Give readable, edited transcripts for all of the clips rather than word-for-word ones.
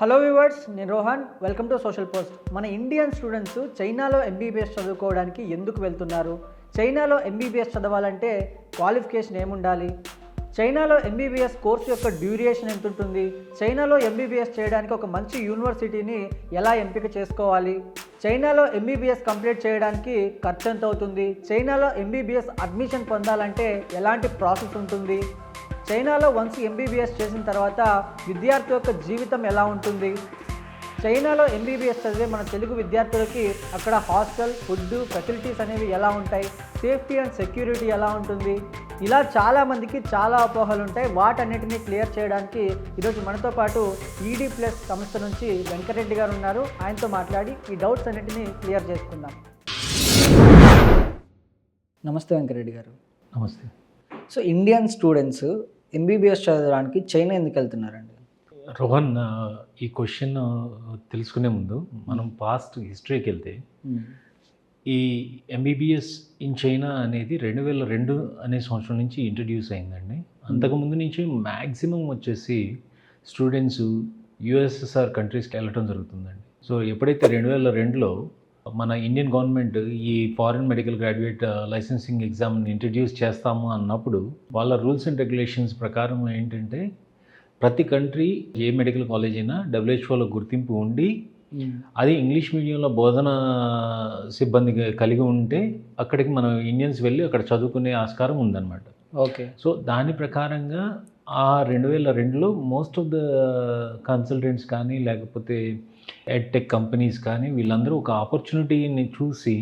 Hello viewers, నేను Rohan. Welcome to social post. మన Indian students చైనాలో ఎంబీబీఎస్ చదువుకోవడానికి ఎందుకు వెళ్తున్నారు? చైనాలో ఎంబీబీఎస్ చదవాలంటే క్వాలిఫికేషన్ ఏముండాలి? చైనాలో ఎంబీబీఎస్ కోర్సు యొక్క డ్యూరేషన్ ఎంత ఉంటుంది? చైనాలో ఎంబీబీఎస్ చేయడానికి ఒక మంచి యూనివర్సిటీని ఎలా ఎంపిక చేసుకోవాలి? చైనాలో ఎంబీబీఎస్ కంప్లీట్ చేయడానికి ఖర్చు ఎంత అవుతుంది? చైనాలో ఎంబీబీఎస్ అడ్మిషన్ పొందాలంటే ఎలాంటి ప్రాసెస్ ఉంటుంది? చైనాలో వన్స్ ఎంబీబీఎస్ చేసిన తర్వాత విద్యార్థి యొక్క జీవితం ఎలా ఉంటుంది? చైనాలో ఎంబీబీఎస్ చదివే మన తెలుగు విద్యార్థులకి అక్కడ హాస్టల్, ఫుడ్, ఫెసిలిటీస్ అనేవి ఎలా ఉంటాయి? సేఫ్టీ అండ్ సెక్యూరిటీ ఎలా ఉంటుంది? ఇలా చాలామందికి చాలా అపోహలు ఉంటాయి. వాటన్నిటిని క్లియర్ చేయడానికి ఈరోజు మనతో పాటు ఈడీ ప్లస్ సంస్థ నుంచి వెంకటరెడ్డి గారు ఉన్నారు. ఆయనతో మాట్లాడి ఈ డౌట్స్ అన్నిటిని క్లియర్ చేసుకుందాం. నమస్తే వెంకటరెడ్డి గారు. నమస్తే. సో ఇండియన్ స్టూడెంట్స్ ఎంబీబీఎస్ చదవడానికి చైనా ఎందుకు వెళ్తున్నారండి? రోహన్, ఈ క్వశ్చన్ తెలుసుకునే ముందు మనం పాస్ట్ హిస్టరీకి వెళ్తే ఈ ఎంబీబీఎస్ ఇన్ చైనా అనేది 2002 అనే సంవత్సరం నుంచి ఇంట్రడ్యూస్ అయిందండి. అంతకుముందు నుంచి మ్యాక్సిమం వచ్చేసి స్టూడెంట్స్ యుఎస్ఎస్ఆర్ కంట్రీస్కి వెళ్ళటం జరుగుతుందండి. సో ఎప్పుడైతే 2002లో మన ఇండియన్ గవర్నమెంట్ ఈ ఫారిన్ మెడికల్ గ్రాడ్యుయేట్ లైసెన్సింగ్ ఎగ్జామ్ని ఇంట్రడ్యూస్ చేస్తాము అన్నప్పుడు వాళ్ళ రూల్స్ అండ్ రెగ్యులేషన్స్ ప్రకారం ఏంటంటే ప్రతి కంట్రీ ఏ మెడికల్ కాలేజ్ అయినా డబ్ల్యూహెచ్ఓలో గుర్తింపు ఉండి అది ఇంగ్లీష్ మీడియంలో బోధన సిబ్బంది కలిగి ఉంటే అక్కడికి మనం ఇండియన్స్ వెళ్ళి అక్కడ చదువుకునే ఆస్కారం ఉందన్నమాట. ఓకే. సో దాని ప్రకారంగా ఆ 2002లో మోస్ట్ ఆఫ్ ద కన్సల్టెంట్స్ కానీ లేకపోతే ఎడ్టెక్ కంపెనీస్ కానీ వీళ్ళందరూ ఒక ఆపర్చునిటీని చూసి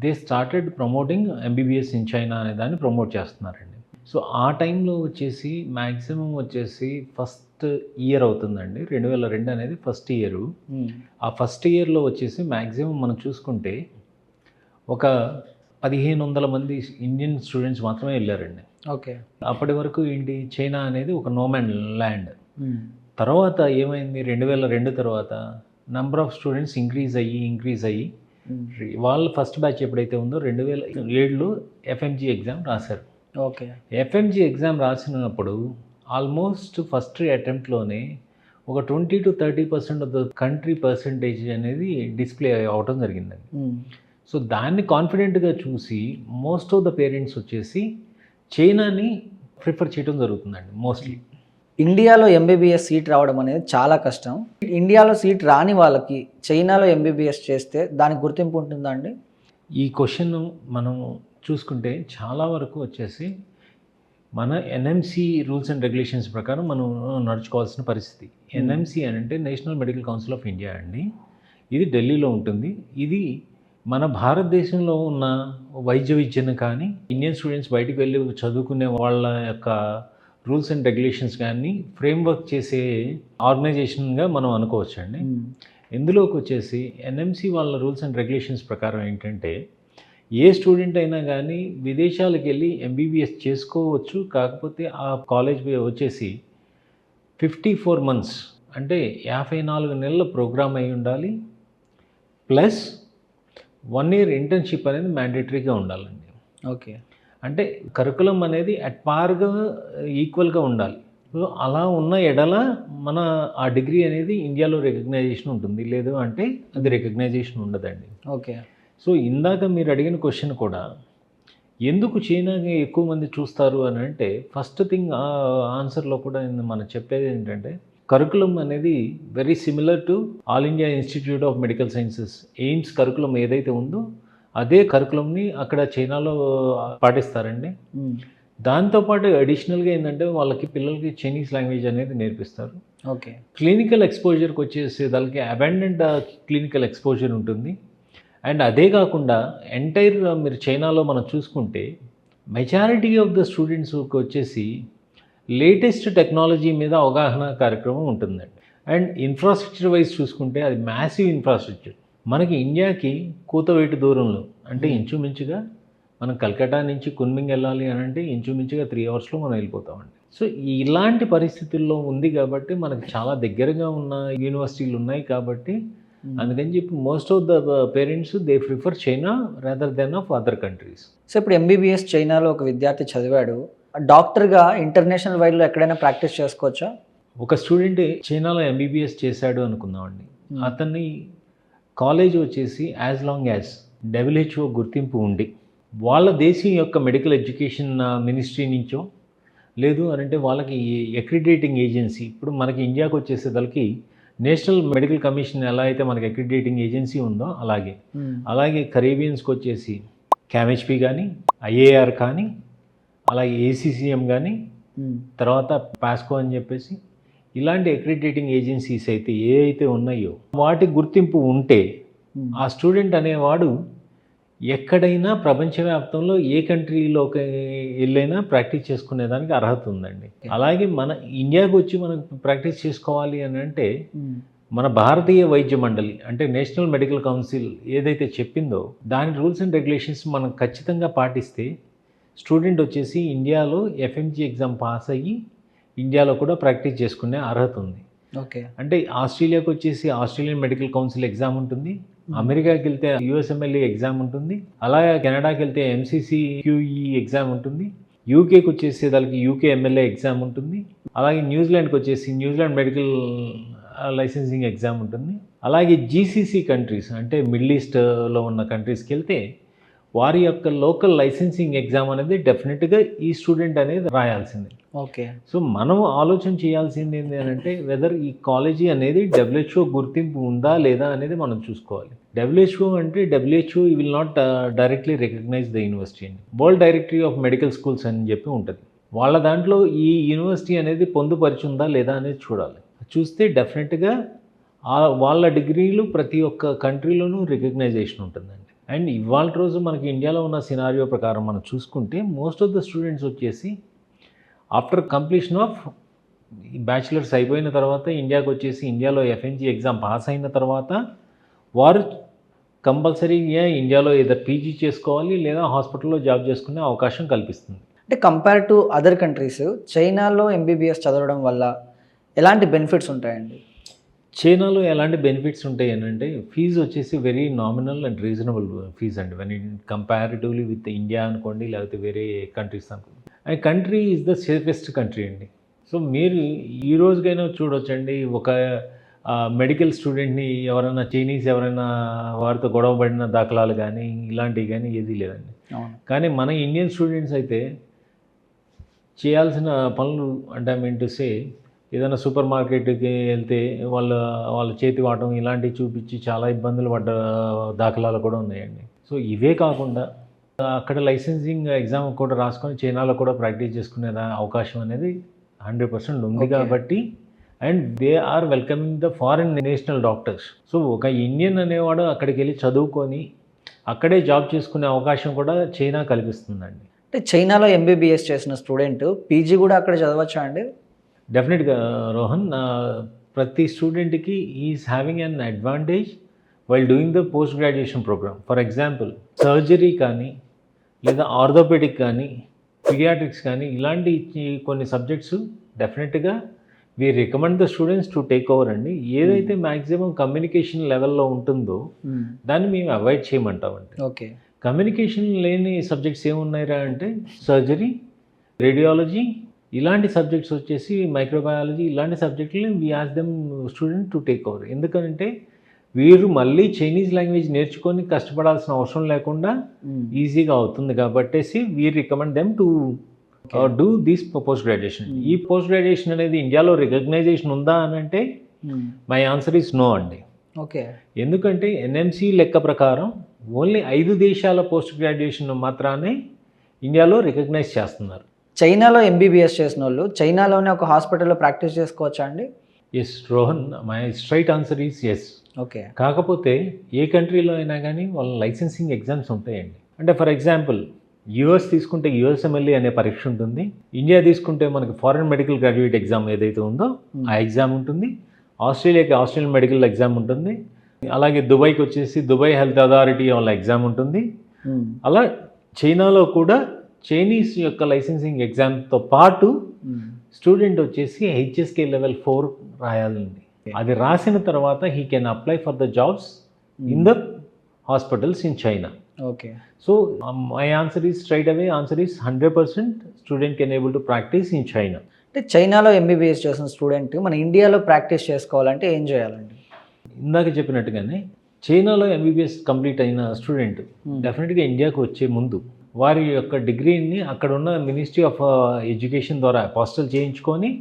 they started promoting MBBS in China అనే దాన్ని ప్రమోట్ చేస్తున్నారండి. సో ఆ టైంలో వచ్చేసి మ్యాక్సిమం వచ్చేసి ఫస్ట్ ఇయర్ అవుతుందండి. 2002 అనేది ఫస్ట్ ఇయరు. ఆ ఫస్ట్ ఇయర్లో వచ్చేసి మ్యాక్సిమం మనం చూసుకుంటే ఒక 1500 మంది ఇండియన్ స్టూడెంట్స్ మాత్రమే వెళ్ళారండి. ఓకే. అప్పటి వరకు ఏంటి, చైనా అనేది ఒక నోమాన్ ల్యాండ్. తర్వాత ఏమైంది, 2002 తర్వాత నెంబర్ ఆఫ్ స్టూడెంట్స్ ఇంక్రీజ్ అయ్యి వాళ్ళ ఫస్ట్ బ్యాచ్ ఎప్పుడైతే ఉందో 2007లో ఎఫ్ఎంజీ ఎగ్జామ్ రాశారు. ఓకే. ఎఫ్ఎంజీ ఎగ్జామ్ రాసినప్పుడు ఆల్మోస్ట్ ఫస్ట్ అటెంప్ట్లోనే ఒక 20 to 30% of the country percentage అనేది డిస్ప్లే అవటం జరిగిందండి. సో దాన్ని కాన్ఫిడెంట్గా చూసి మోస్ట్ ఆఫ్ ద పేరెంట్స్ వచ్చేసి చైనాని ప్రిఫర్ చేయడం జరుగుతుందండి మోస్ట్లీ. ఇండియాలో ఎంబీబీఎస్ సీట్ రావడం అనేది చాలా కష్టం. ఇండియాలో సీట్ రాని వాళ్ళకి చైనాలో ఎంబీబీఎస్ చేస్తే దానికి గుర్తింపు ఉంటుందా అండి? ఈ క్వశ్చన్ మనం చూసుకుంటే చాలా వరకు వచ్చేసి మన ఎన్ఎంసి రూల్స్ అండ్ రెగ్యులేషన్స్ ప్రకారం మనం నడుచుకోవాల్సిన పరిస్థితి. ఎన్ఎంసి అని అంటే national medical council of India అండి. ఇది ఢిల్లీలో ఉంటుంది. ఇది మన భారతదేశంలో ఉన్న వైద్య విద్యను కానీ ఇండియన్ స్టూడెంట్స్ బయటికి వెళ్ళి చదువుకునే వాళ్ళ యొక్క రూల్స్ అండ్ రెగ్యులేషన్స్ కానీ ఫ్రేమ్వర్క్ చేసే ఆర్గనైజేషన్గా మనం అనుకోవచ్చు అండి. ఇందులోకి వచ్చేసి ఎన్ఎంసి వాళ్ళ రూల్స్ అండ్ రెగ్యులేషన్స్ ప్రకారం ఏంటంటే ఏ స్టూడెంట్ అయినా కానీ విదేశాలకు వెళ్ళి ఎంబీబీఎస్ చేసుకోవచ్చు. కాకపోతే ఆ కాలేజ్ వచ్చేసి 54 months అంటే 54 నెలల ప్రోగ్రామ్ అయి ఉండాలి. ప్లస్ 1 year ఇంటర్న్షిప్ అనేది మ్యాండేటరీగా ఉండాలండి. ఓకే. అంటే కరికులం అనేది అట్ పార్గా ఈక్వల్గా ఉండాలి. సో అలా ఉన్న ఎడల మన ఆ డిగ్రీ అనేది ఇండియాలో రికగ్నైజేషన్ ఉంటుంది, లేదు అంటే అది రికగ్నైజేషన్ ఉండదండి. ఓకే. సో ఇందాక మీరు అడిగిన క్వశ్చన్ కూడా ఎందుకు చైనాకి ఎక్కువ మంది చూస్తారు అని అంటే ఫస్ట్ థింగ్ ఆన్సర్లో కూడా మనం చెప్పేది ఏంటంటే కరికులం అనేది very similar to all India institute of medical sciences AIIMS curriculum ఏదైతే ఉందో అదే కరికులంని అక్కడ చైనాలో పాటిస్తారండి. దాంతోపాటు అడిషనల్గా ఏంటంటే వాళ్ళకి పిల్లలకి చైనీస్ లాంగ్వేజ్ అనేది నేర్పిస్తారు. ఓకే. క్లినికల్ ఎక్స్పోజర్కి వచ్చేసి దానికి అబాండెంట్ క్లినికల్ ఎక్స్పోజర్ ఉంటుంది. అండ్ అదే కాకుండా ఎంటైర్ మీరు చైనాలో మనం చూసుకుంటే మెజారిటీ ఆఫ్ ద స్టూడెంట్స్కి వచ్చేసి లేటెస్ట్ టెక్నాలజీ మీద అవగాహన కార్యక్రమం ఉంటుందండి. అండ్ ఇన్ఫ్రాస్ట్రక్చర్ వైజ్ చూసుకుంటే అది మ్యాసివ్ ఇన్ఫ్రాస్ట్రక్చర్. మనకి ఇండియాకి కూతవేటు దూరంలో అంటే ఇంచుమించుగా మనం కల్కటా నుంచి కున్మింగ్ వెళ్ళాలి అని అంటే ఇంచుమించుగా 3 hours మనం వెళ్ళిపోతామండి. సో ఇలాంటి పరిస్థితుల్లో ఉంది కాబట్టి మనకి చాలా దగ్గరగా ఉన్న యూనివర్సిటీలు ఉన్నాయి కాబట్టి అందుకని చెప్పి most of the parents they prefer China rather than of other countries. So ఇప్పుడు ఎంబీబీఎస్ చైనాలో ఒక విద్యార్థి చదివాడు, డాక్టర్గా ఇంటర్నేషనల్ వైడ్లో ఎక్కడైనా ప్రాక్టీస్ చేసుకోవచ్చా? ఒక స్టూడెంట్ చైనాలో ఎంబీబీఎస్ చేశాడు అనుకుందామండి. అతన్ని కాలేజ్ వచ్చేసి యాజ్ లాంగ్ యాజ్ WHO గుర్తింపు ఉండి వాళ్ళ దేశం యొక్క మెడికల్ ఎడ్యుకేషన్ మినిస్ట్రీ నుంచో లేదు అనంటే వాళ్ళకి అక్రిడిటేటింగ్ ఏజెన్సీ, ఇప్పుడు మనకి ఇండియాకి వచ్చేసేదానికి నేషనల్ మెడికల్ కమిషన్ ఎలా అయితే మనకి అక్రిడిటేటింగ్ ఏజెన్సీ ఉందో అలాగే కరేబియన్స్కి వచ్చేసి క్యామ్హెచ్పి కానీ IAR కానీ అలాగే ACCM కానీ తర్వాత పాస్కో అని చెప్పేసి ఇలాంటి అక్రిడిటేటింగ్ ఏజెన్సీస్ అయితే ఏ అయితే ఉన్నాయో వాటి గుర్తింపు ఉంటే ఆ స్టూడెంట్ అనేవాడు ఎక్కడైనా ప్రపంచవ్యాప్తంలో ఏ కంట్రీలోకి వెళ్ళైనా ప్రాక్టీస్ చేసుకునేదానికి అర్హత ఉందండి. అలాగే మన ఇండియాకి వచ్చి మనం ప్రాక్టీస్ చేసుకోవాలి అని అంటే మన భారతీయ వైద్య మండలి అంటే నేషనల్ మెడికల్ కౌన్సిల్ ఏదైతే చెప్పిందో దాని రూల్స్ అండ్ రెగ్యులేషన్స్ మనం ఖచ్చితంగా పాటిస్తే స్టూడెంట్ వచ్చేసి ఇండియాలో FMG ఎగ్జామ్ పాస్ అయ్యి ఇండియాలో కూడా ప్రాక్టీస్ చేసుకునే అర్హత ఉంది. ఓకే. అంటే ఆస్ట్రేలియాకి వచ్చేసి ఆస్ట్రేలియన్ మెడికల్ కౌన్సిల్ ఎగ్జామ్ ఉంటుంది, అమెరికాకి వెళ్తే USMLE ఎగ్జామ్ ఉంటుంది, అలాగే కెనడాకి వెళ్తే MCCQE ఎగ్జామ్ ఉంటుంది, యూకేకి వచ్చేసి దానికి UKMLA ఎగ్జామ్ ఉంటుంది, అలాగే న్యూజిలాండ్కి వచ్చేసి న్యూజిలాండ్ మెడికల్ లైసెన్సింగ్ ఎగ్జామ్ ఉంటుంది. అలాగే GCC కంట్రీస్ అంటే మిడిల్ ఈస్ట్లో ఉన్న కంట్రీస్కి వెళ్తే వారి యొక్క లోకల్ లైసెన్సింగ్ ఎగ్జామ్ అనేది డెఫినెట్గా ఈ స్టూడెంట్ అనేది రాయాల్సిందే. ఓకే. సో మనం ఆలోచన చేయాల్సింది ఏంటి అంటే వెదర్ ఈ కాలేజీ అనేది WHO గుర్తింపు ఉందా లేదా అనేది మనం చూసుకోవాలి. WHO అంటే WHO will not directly recognise the university అండి. World directory of medical schools అని చెప్పి ఉంటుంది. వాళ్ళ దాంట్లో ఈ యూనివర్సిటీ అనేది పొందుపరిచిందా లేదా అనేది చూడాలి. చూస్తే డెఫినెట్గా వాళ్ళ డిగ్రీలు ప్రతి ఒక్క కంట్రీలోనూ రికగ్నైజేషన్ ఉంటుందండి. అండ్ ఇవాళ రోజు మనకి ఇండియాలో ఉన్న సినారియో ప్రకారం మనం చూసుకుంటే మోస్ట్ ఆఫ్ ద స్టూడెంట్స్ వచ్చేసి ఆఫ్టర్ కంప్లీషన్ ఆఫ్ బ్యాచిలర్స్ అయిపోయిన తర్వాత ఇండియాకి వచ్చేసి ఇండియాలో FMG ఎగ్జామ్ పాస్ అయిన తర్వాత వారు కంపల్సరీగా ఇండియాలో ఏదో PG చేసుకోవాలి లేదా హాస్పిటల్లో జాబ్ చేసుకునే అవకాశం కల్పిస్తుంది. అంటే కంపేర్ టు అదర్ కంట్రీస్ చైనాలో MBBS చదవడం వల్ల ఎలాంటి బెనిఫిట్స్ ఉంటాయండి? చైనాలో ఎలాంటి బెనిఫిట్స్ ఉంటాయి అని అంటే ఫీజు వచ్చేసి very nominal and reasonable fee అండి. వెన్ కంపారిటివ్లీ విత్ ఇండియా అనుకోండి లేకపోతే వేరే కంట్రీస్ అనుకోండి. And country is the safest country అండి. సో మీరు ఈ రోజుకైనా చూడొచ్చండి ఒక మెడికల్ స్టూడెంట్ని ఎవరైనా చైనీస్ ఎవరైనా వారితో గొడవ పడిన దాఖలాలు కానీ ఇలాంటివి కానీ ఏదీ లేదండి. కానీ మన ఇండియన్ స్టూడెంట్స్ అయితే చేయాల్సిన పనులు అంటే ఐ మీన్ టు సే ఏదైనా సూపర్ మార్కెట్కి వెళ్తే వాళ్ళ చేతి వాటం ఇలాంటివి చూపించి చాలా ఇబ్బందులు పడ్డ దాఖలాలు కూడా ఉన్నాయండి. సో ఇవే కాకుండా అక్కడ లైసెన్సింగ్ ఎగ్జామ్ కూడా రాసుకొని చైనాలో కూడా ప్రాక్టీస్ చేసుకునే అవకాశం అనేది 100% ఉంది. కాబట్టి and they are welcoming the foreign national doctors. So ఒక ఇండియన్ అనేవాడు అక్కడికి వెళ్ళి చదువుకొని అక్కడే జాబ్ చేసుకునే అవకాశం కూడా చైనా కల్పిస్తుందండి. అంటే చైనాలో MBBS చేసిన స్టూడెంట్ PG కూడా అక్కడ చదవచ్చా అండి? డెఫినెట్గా రోహన్, ప్రతి స్టూడెంట్కి is having an advantage while doing the post graduation programme. For example surgery కానీ లేదా ఆర్థోపెడిక్ కానీ పీడియాట్రిక్స్ కానీ ఇలాంటి కొన్ని సబ్జెక్ట్స్ డెఫినెట్గా we recommend the students to take over అండి. ఏదైతే మ్యాక్సిమం కమ్యూనికేషన్ లెవెల్లో ఉంటుందో దాన్ని మేము అవాయిడ్ చేయమంటామండి. ఓకే. కమ్యూనికేషన్ లేని సబ్జెక్ట్స్ ఏమున్నాయిరా అంటే సర్జరీ, రేడియాలజీ ఇలాంటి సబ్జెక్ట్స్ వచ్చేసి మైక్రోబయాలజీ ఇలాంటి సబ్జెక్టులు we ask them student to take over. ఎందుకంటే వీరు మళ్ళీ చైనీస్ లాంగ్వేజ్ నేర్చుకొని కష్టపడాల్సిన అవసరం లేకుండా ఈజీగా అవుతుంది కాబట్టేసి we recommend them to do this post graduation. ఈ పోస్ట్ గ్రాడ్యుయేషన్ అనేది ఇండియాలో రికగ్నైజేషన్ ఉందా అని అంటే మై ఆన్సర్ ఈస్ నో అండి. ఓకే. ఎందుకంటే NMC లెక్క ప్రకారం ఓన్లీ 5 దేశాల పోస్ట్ గ్రాడ్యుయేషన్ మాత్రమే ఇండియాలో రికగ్నైజ్ చేస్తున్నారు. చైనాలో MBBS చేసిన వాళ్ళు చైనాలోనే ఒక హాస్పిటల్లో ప్రాక్టీస్ చేసుకోవచ్చా అండి? Yes Rohan, my straight answer is yes. Okay. కాకపోతే ఏ కంట్రీలో అయినా కానీ వాళ్ళ లైసెన్సింగ్ ఎగ్జామ్స్ ఉంటాయండి. అంటే ఫర్ ఎగ్జాంపుల్ US తీసుకుంటే USMLE అనే పరీక్ష ఉంటుంది. ఇండియా తీసుకుంటే మనకి ఫారెన్ మెడికల్ గ్రాడ్యుయేట్ ఎగ్జామ్ ఏదైతే ఉందో ఆ ఎగ్జామ్ ఉంటుంది. ఆస్ట్రేలియాకి ఆస్ట్రేలియన్ మెడికల్ ఎగ్జామ్ ఉంటుంది. అలాగే దుబాయ్కి వచ్చేసి దుబాయ్ హెల్త్ అథారిటీ వాళ్ళ ఎగ్జామ్ ఉంటుంది. అలా చైనాలో కూడా చైనీస్ యొక్క లైసెన్సింగ్ ఎగ్జామ్తో పాటు స్టూడెంట్ వచ్చేసి HSK లెవెల్ 4 రాయాలండి. అది రాసిన తర్వాత he can apply for the jobs in the hospitals in China. Okay. So my answer is straight away answer is 100% student can able to practice in China. అంటే చైనాలో MBBS చేసిన student మన ఇండియాలో practice చేసుకోవాలంటే ఏం చేయాలండి? ఇందాక చెప్పినట్టుగానే చైనాలో ఎంబీబీఎస్ కంప్లీట్ అయిన స్టూడెంట్ డెఫినెట్గా ఇండియాకు వచ్చే ముందు వారి యొక్క డిగ్రీని అక్కడ ఉన్న మినిస్ట్రీ ఆఫ్ ఎడ్యుకేషన్ ద్వారా అపాస్టల్ చేయించుకొని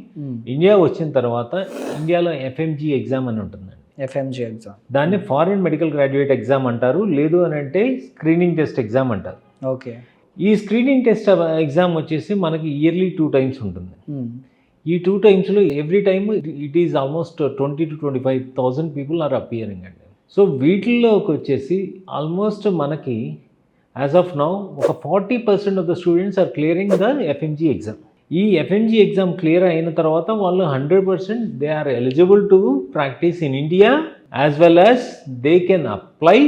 ఇండియా వచ్చిన తర్వాత ఇండియాలో ఎఫ్ఎంజీ ఎగ్జామ్ అని ఉంటుందండి. ఎఫ్ఎంజీ ఎగ్జామ్, దాన్ని ఫారిన్ మెడికల్ గ్రాడ్యుయేట్ ఎగ్జామ్ అంటారు, లేదు అని అంటే స్క్రీనింగ్ టెస్ట్ ఎగ్జామ్ అంటారు. ఓకే. ఈ స్క్రీనింగ్ టెస్ట్ ఎగ్జామ్ వచ్చేసి మనకి ఇయర్లీ 2 times ఉంటుంది. ఈ 2 timesలో every time it is almost 20,000 to 25,000 people are appearing అండి. సో వీటిల్లోకి వచ్చేసి ఆల్మోస్ట్ మనకి యాజ్ ఆఫ్ నౌ ఒక 40% of the students are clearing the FMG exam. ఈ ఎఫ్ఎంజీ ఎగ్జామ్ క్లియర్ అయిన తర్వాత వాళ్ళు 100% they are eligible to practice in India as well as they can apply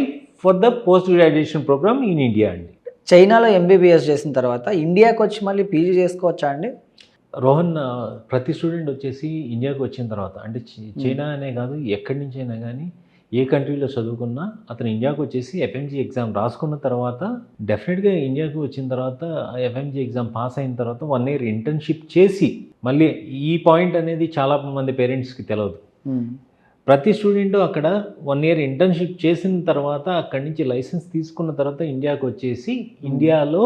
for the post graduation programme in India అండి. చైనాలో MBBS చేసిన తర్వాత ఇండియాకి వచ్చి మళ్ళీ పీజీ చేసుకోవచ్చా అండి? రోహన్, ప్రతి స్టూడెంట్ వచ్చేసి ఇండియాకి వచ్చిన తర్వాత అంటే చైనా అనే కాదు, ఎక్కడి నుంచి అయినా కానీ ఏ కంట్రీలో చదువుకున్నా అతను ఇండియాకి వచ్చేసి ఎఫ్ఎంజీ ఎగ్జామ్ రాసుకున్న తర్వాత డెఫినెట్గా ఇండియాకి వచ్చిన తర్వాత ఎఫ్ఎంజీ ఎగ్జామ్ పాస్ అయిన తర్వాత 1 year ఇంటర్న్షిప్ చేసి, మళ్ళీ ఈ పాయింట్ అనేది చాలా మంది పేరెంట్స్కి తెలియదు. ప్రతి స్టూడెంట్ అక్కడ 1 year ఇంటర్న్షిప్ చేసిన తర్వాత అక్కడి నుంచి లైసెన్స్ తీసుకున్న తర్వాత ఇండియాకి వచ్చేసి ఇండియాలో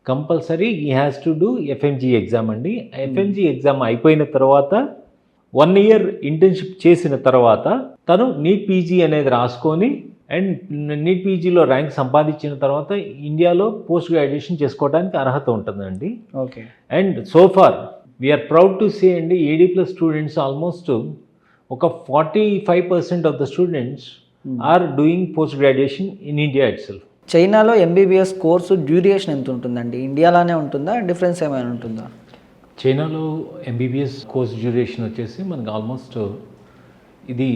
కంపల్సరీ ఈ has to do FMG exam అండి. ఎఫ్ఎంజీ ఎగ్జామ్ అయిపోయిన తర్వాత 1 year ఇంటర్న్షిప్ చేసిన తర్వాత తను నీట్ పీజీ అనేది రాసుకొని అండ్ నీట్ పీజీలో ర్యాంక్ సంపాదించిన తర్వాత ఇండియాలో పోస్ట్ గ్రాడ్యుయేషన్ చేసుకోవడానికి అర్హత ఉంటుందండి. Okay. And so far we're proud to say అండి, ED+ స్టూడెంట్స్ ఆల్మోస్ట్ ఒక 45% of the students are doing post graduation in India itself. చైనాలో ఎంబీబీఎస్ కోర్సు డ్యూరేషన్ ఎంత ఉంటుందండి? ఇండియాలోనే ఉంటుందా, డిఫరెన్స్ ఏమైనా ఉంటుందా? చైనాలో ఎంబీబీఎస్ కోర్స్ డ్యూరేషన్ వచ్చేసి మనకు ఆల్మోస్ట్ ఇది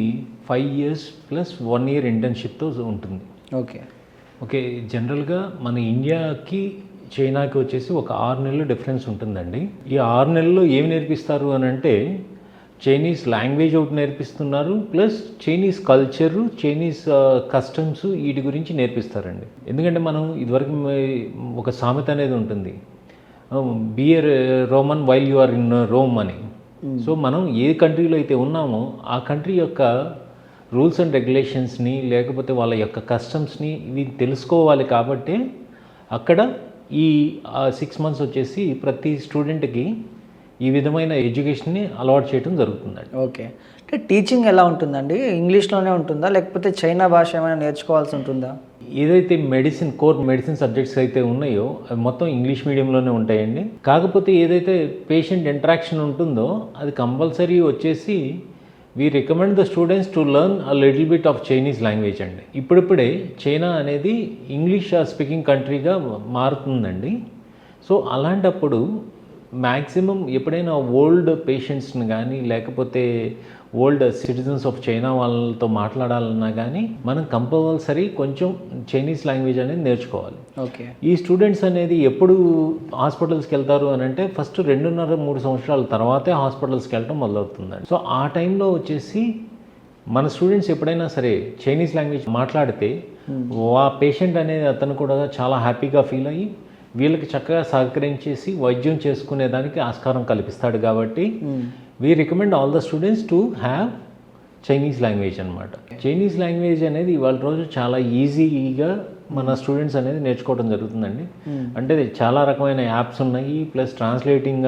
5 years ప్లస్ 1 year ఇంటర్న్షిప్తో ఉంటుంది. ఓకే. ఓకే. జనరల్గా మన ఇండియాకి చైనాకి వచ్చేసి ఒక 6 నెలలు డిఫరెన్స్ ఉంటుందండి. ఈ 6 నెలల్లో ఏమి నేర్పిస్తారు అని అంటే చైనీస్ లాంగ్వేజ్ ఒకటి నేర్పిస్తున్నారు, plus Chinese culture, Chinese customs వీటి గురించి నేర్పిస్తారండి. ఎందుకంటే మనం ఇదివరకు ఒక సామెత అనేది ఉంటుంది, be a Roman while you are in Rome అని. సో మనం ఏ కంట్రీలో అయితే ఉన్నామో ఆ కంట్రీ యొక్క రూల్స్ అండ్ రెగ్యులేషన్స్ని లేకపోతే వాళ్ళ యొక్క కస్టమ్స్ని ఇవి తెలుసుకోవాలి. కాబట్టి అక్కడ ఈ 6 months వచ్చేసి ప్రతి స్టూడెంట్కి ఈ విధమైన ఎడ్యుకేషన్ని అలవాటు చేయడం జరుగుతుందండి. ఓకే. అంటే టీచింగ్ ఎలా ఉంటుందండి? ఇంగ్లీష్లోనే ఉంటుందా లేకపోతే చైనా భాష ఏమైనా నేర్చుకోవాల్సి ఉంటుందా? ఏదైతే కోర్ మెడిసిన్ సబ్జెక్ట్స్ అయితే ఉన్నాయో అవి మొత్తం ఇంగ్లీష్ మీడియంలోనే ఉంటాయండి. కాకపోతే ఏదైతే పేషెంట్ ఇంటరాక్షన్ ఉంటుందో అది కంపల్సరీ వచ్చేసి we recommend the students to learn a little bit of Chinese language అండి. ఇప్పుడిప్పుడే చైనా అనేది ఇంగ్లీష్ స్పీకింగ్ కంట్రీగా మారుతుందండి. సో అలాంటప్పుడు మ్యాక్సిమం ఎప్పుడైనా ఓల్డ్ పేషెంట్స్ని కానీ లేకపోతే ఓల్డ్ సిటిజన్స్ ఆఫ్ చైనా వాళ్ళతో మాట్లాడాలన్నా కానీ మనం కంపల్సరీ కొంచెం చైనీస్ లాంగ్వేజ్ అనేది నేర్చుకోవాలి. ఓకే. ఈ స్టూడెంట్స్ అనేది ఎప్పుడు హాస్పిటల్స్కి వెళ్తారు అని అంటే ఫస్ట్ 2.5-3 సంవత్సరాల తర్వాతే హాస్పిటల్స్కి వెళ్ళటం మొదలవుతుందండి. సో ఆ టైంలో వచ్చేసి మన స్టూడెంట్స్ ఎప్పుడైనా సరే చైనీస్ లాంగ్వేజ్ మాట్లాడితే ఆ పేషెంట్ అనేది అతను కూడా చాలా హ్యాపీగా ఫీల్ అయ్యి వీళ్ళకి చక్కగా సహకరించేసి వైద్యం చేసుకునేదానికి ఆస్కారం కల్పిస్తాడు. కాబట్టి we recommend all the students to have Chinese language అనమాట. చైనీస్ లాంగ్వేజ్ అనేది ఇవాళ రోజు చాలా ఈజీగా మన స్టూడెంట్స్ అనేది నేర్చుకోవడం జరుగుతుందండి. అంటే చాలా రకమైన యాప్స్ ఉన్నాయి, ప్లస్ ట్రాన్స్లేటింగ్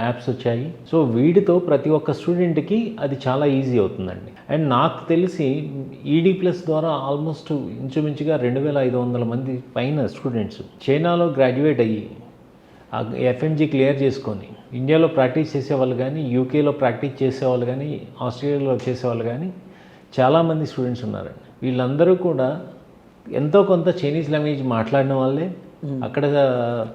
యాప్స్ వచ్చాయి. సో వీటితో ప్రతి ఒక్క స్టూడెంట్కి అది చాలా ఈజీ అవుతుందండి. అండ్ నాకు తెలిసి ED+ ద్వారా ఆల్మోస్ట్ ఇంచుమించుగా 2,500 మంది పైన స్టూడెంట్స్ చైనాలో గ్రాడ్యుయేట్ అయ్యి ఎఫ్ఎంజీ క్లియర్ చేసుకొని ఇండియాలో ప్రాక్టీస్ చేసేవాళ్ళు కానీ, యూకేలో ప్రాక్టీస్ చేసేవాళ్ళు కానీ, ఆస్ట్రేలియాలో చేసేవాళ్ళు కానీ చాలామంది స్టూడెంట్స్ ఉన్నారండి. వీళ్ళందరూ కూడా ఎంతో కొంత చైనీస్ లాంగ్వేజ్ మాట్లాడిన వాళ్ళే, అక్కడ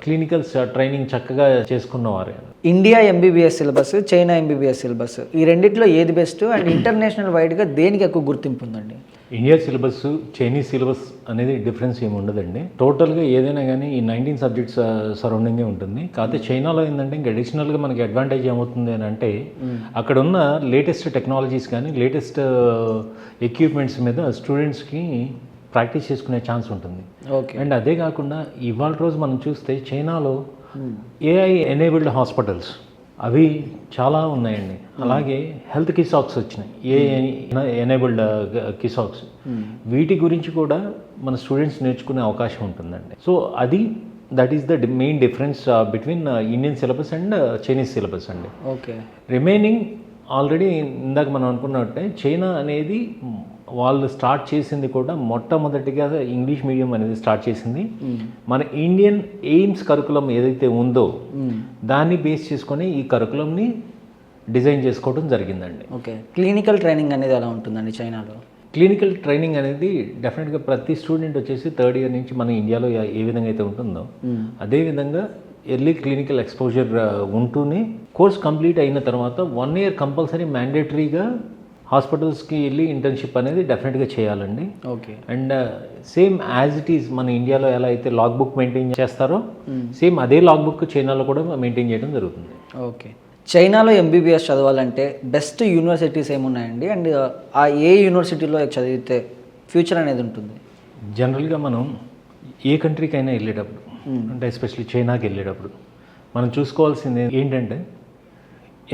క్లినికల్ ట్రైనింగ్ చక్కగా చేసుకున్నవారే. India MBBS syllabus, China MBBS syllabus ఈ రెండిట్లో ఏది బెస్ట్ అండ్ ఇంటర్నేషనల్ వైడ్గా దేనికి ఎక్కువ గుర్తింపు ఉందండి? ఇండియా సిలబస్, చైనీస్ సిలబస్ అనేది డిఫరెన్స్ ఏమి ఉండదండి. టోటల్గా ఏదైనా కానీ ఈ 19 సబ్జెక్ట్స్ సరౌండింగే ఉంటుంది. కాకపోతే చైనాలో ఏంటంటే ఇంకా అడిషనల్గా మనకి అడ్వాంటేజ్ ఏమవుతుంది అని అంటే అక్కడ ఉన్న లేటెస్ట్ టెక్నాలజీస్ కానీ లేటెస్ట్ ఎక్విప్మెంట్స్ మీద స్టూడెంట్స్కి ప్రాక్టీస్ చేసుకునే ఛాన్స్ ఉంటుంది. ఓకే. అండ్ అదే కాకుండా ఇవాళ రోజు మనం చూస్తే చైనాలో AI ఎనేబుల్డ్ హాస్పిటల్స్ అవి చాలా ఉన్నాయండి. అలాగే హెల్త్ కిసాక్స్ వచ్చినాయి, ఎనేబుల్డ్ కిసాక్స్. వీటి గురించి కూడా మన స్టూడెంట్స్ నేర్చుకునే అవకాశం ఉంటుందండి. సో అది that is the main difference between Indian syllabus and Chinese syllabus అండి. ఓకే. రిమైనింగ్ ఆల్రెడీ ఇందాక మనం అనుకున్నట్టే చైనా అనేది వాళ్ళు స్టార్ట్ చేసింది కూడా మొట్టమొదటిగా ఇంగ్లీష్ మీడియం అనేది స్టార్ట్ చేసింది. మన ఇండియన్ ఎయిమ్స్ కరికులం ఏదైతే ఉందో దాన్ని బేస్ చేసుకొని ఈ కరికులంని డిజైన్ చేసుకోవడం జరిగిందండి. ఓకే. క్లినికల్ ట్రైనింగ్ అనేది ఎలా ఉంటుందండి చైనాలో? క్లినికల్ ట్రైనింగ్ అనేది డెఫినెట్గా ప్రతి స్టూడెంట్ వచ్చేసి థర్డ్ ఇయర్ నుంచి మన ఇండియాలో ఏ విధంగా అయితే ఉంటుందో అదేవిధంగా ఎర్లీ క్లినికల్ ఎక్స్పోజర్ ఉంటూనే కోర్స్ కంప్లీట్ అయిన తర్వాత 1 year కంపల్సరీ మ్యాండేటరీగా హాస్పిటల్స్కి వెళ్ళి ఇంటర్న్షిప్ అనేది డెఫినెట్గా చేయాలండి. Okay. And same as it is మన ఇండియాలో ఎలా అయితే లాగ్ బుక్ మెయింటైన్ చేస్తారో సేమ్ అదే లాగ్ బుక్ చైనాలో కూడా మెయింటైన్ చేయడం జరుగుతుంది. ఓకే. చైనాలో ఎంబీబీఎస్ చదవాలంటే బెస్ట్ యూనివర్సిటీస్ ఏమున్నాయండి? అండ్ ఆ ఏ యూనివర్సిటీలో చదివితే ఫ్యూచర్ అనేది ఉంటుంది? జనరల్గా మనం ఏ కంట్రీకైనా వెళ్ళేటప్పుడు అంటే ఎస్పెషల్లీ చైనాకి వెళ్ళేటప్పుడు మనం చూసుకోవాల్సింది ఏంటంటే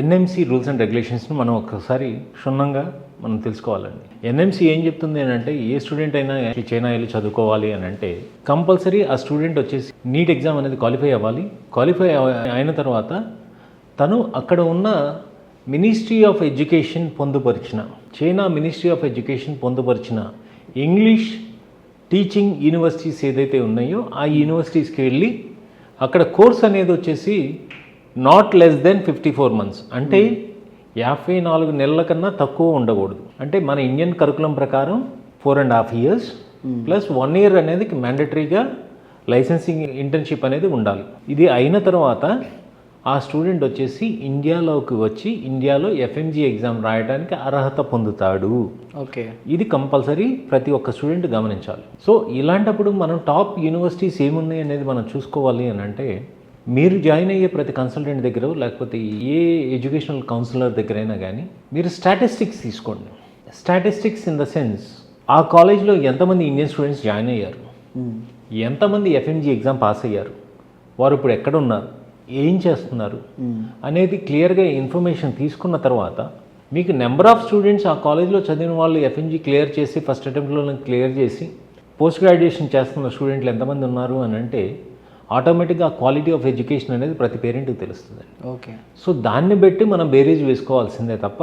ఎన్ఎంసీ రూల్స్ అండ్ రెగ్యులేషన్స్ని మనం ఒకసారి క్షుణ్ణంగా మనం తెలుసుకోవాలండి. ఎన్ఎంసీ ఏం చెప్తుంది అని అంటే ఏ స్టూడెంట్ అయినా చైనా వెళ్ళి చదువుకోవాలి అని అంటే కంపల్సరీ ఆ స్టూడెంట్ వచ్చేసి నీట్ ఎగ్జామ్ అనేది క్వాలిఫై అవ్వాలి. క్వాలిఫై అయిన తర్వాత తను అక్కడ ఉన్న మినిస్ట్రీ ఆఫ్ ఎడ్యుకేషన్ పొందుపరిచిన చైనా మినిస్ట్రీ ఆఫ్ ఎడ్యుకేషన్ పొందుపరిచిన ఇంగ్లీష్ టీచింగ్ యూనివర్సిటీస్ ఏదైతే ఉన్నాయో ఆ యూనివర్సిటీస్కి వెళ్ళి అక్కడ కోర్స్ అనేది వచ్చేసి నాట్ లెస్ దెన్ 54 months అంటే 54 నెలల కన్నా తక్కువ ఉండకూడదు. అంటే మన ఇండియన్ కరికులం ప్రకారం 4.5 years ప్లస్ 1 year అనేది మ్యాండటరీగా లైసెన్సింగ్ ఇంటర్న్షిప్ అనేది ఉండాలి. ఇది అయిన తర్వాత ఆ స్టూడెంట్ వచ్చేసి ఇండియాలోకి వచ్చి ఇండియాలో ఎఫ్ఎంజీ ఎగ్జామ్ రాయడానికి అర్హత పొందుతాడు. ఓకే. ఇది కంపల్సరీ ప్రతి ఒక్క స్టూడెంట్ గమనించాలి. సో ఇలాంటప్పుడు మనం టాప్ యూనివర్సిటీస్ ఏమున్నాయి అనేది మనం చూసుకోవాలి అని అంటే మీరు జాయిన్ అయ్యే ప్రతి కన్సల్టెంట్ దగ్గర లేకపోతే ఏ ఎడ్యుకేషనల్ కౌన్సిలర్ దగ్గరైనా కానీ మీరు స్టాటిస్టిక్స్ తీసుకోండి. స్టాటిస్టిక్స్ ఇన్ ద సెన్స్ ఆ కాలేజ్లో ఎంతమంది ఇండియన్ స్టూడెంట్స్ జాయిన్ అయ్యారు, ఎంతమంది ఎఫ్ఎంజీ ఎగ్జామ్ పాస్ అయ్యారు, వారు ఇప్పుడు ఎక్కడ ఉన్నారు, ఏం చేస్తున్నారు అనేది క్లియర్గా ఇన్ఫర్మేషన్ తీసుకున్న తర్వాత మీకు నెంబర్ ఆఫ్ స్టూడెంట్స్ ఆ కాలేజ్లో చదివిన వాళ్ళు ఎఫ్ఎంజీ క్లియర్ చేసి ఫస్ట్ అటెంప్ట్లో క్లియర్ చేసి పోస్ట్ గ్రాడ్యుయేషన్ చేస్తున్న స్టూడెంట్లు ఎంతమంది ఉన్నారు అని అంటే ఆటోమేటిక్గా క్వాలిటీ ఆఫ్ ఎడ్యుకేషన్ అనేది ప్రతి పేరెంట్కి తెలుస్తుంది. ఓకే. సో దాన్ని బట్టి మనం బేరీజ్ వేసుకోవాల్సిందే తప్ప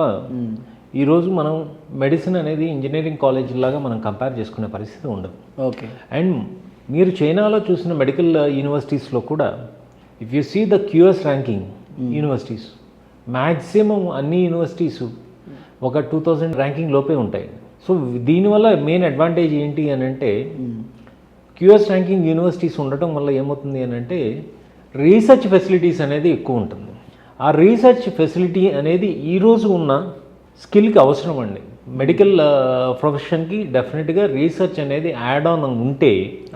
ఈరోజు మనం మెడిసిన్ అనేది ఇంజనీరింగ్ కాలేజ్ లాగా మనం కంపేర్ చేసుకునే పరిస్థితి ఉండదు. ఓకే. అండ్ మీరు చైనాలో చూసిన మెడికల్ యూనివర్సిటీస్లో కూడా if you see the QS ranking universities maximum అన్ని యూనివర్సిటీస్ ఒక 2000 ర్యాంకింగ్ లోపే ఉంటాయి. సో దీనివల్ల మెయిన్ అడ్వాంటేజ్ ఏంటి అని అంటే క్యూఎస్ ర్యాంకింగ్ యూనివర్సిటీస్ ఉండటం వల్ల ఏమవుతుంది అని అంటే రీసెర్చ్ ఫెసిలిటీస్ అనేది ఎక్కువ ఉంటుంది. ఆ రీసెర్చ్ ఫెసిలిటీ అనేది ఈరోజు ఉన్న స్కిల్కి అవసరం అండి. మెడికల్ ప్రొఫెషన్కి డెఫినెట్గా రీసెర్చ్ అనేది యాడ్ ఆన్ ఉంటే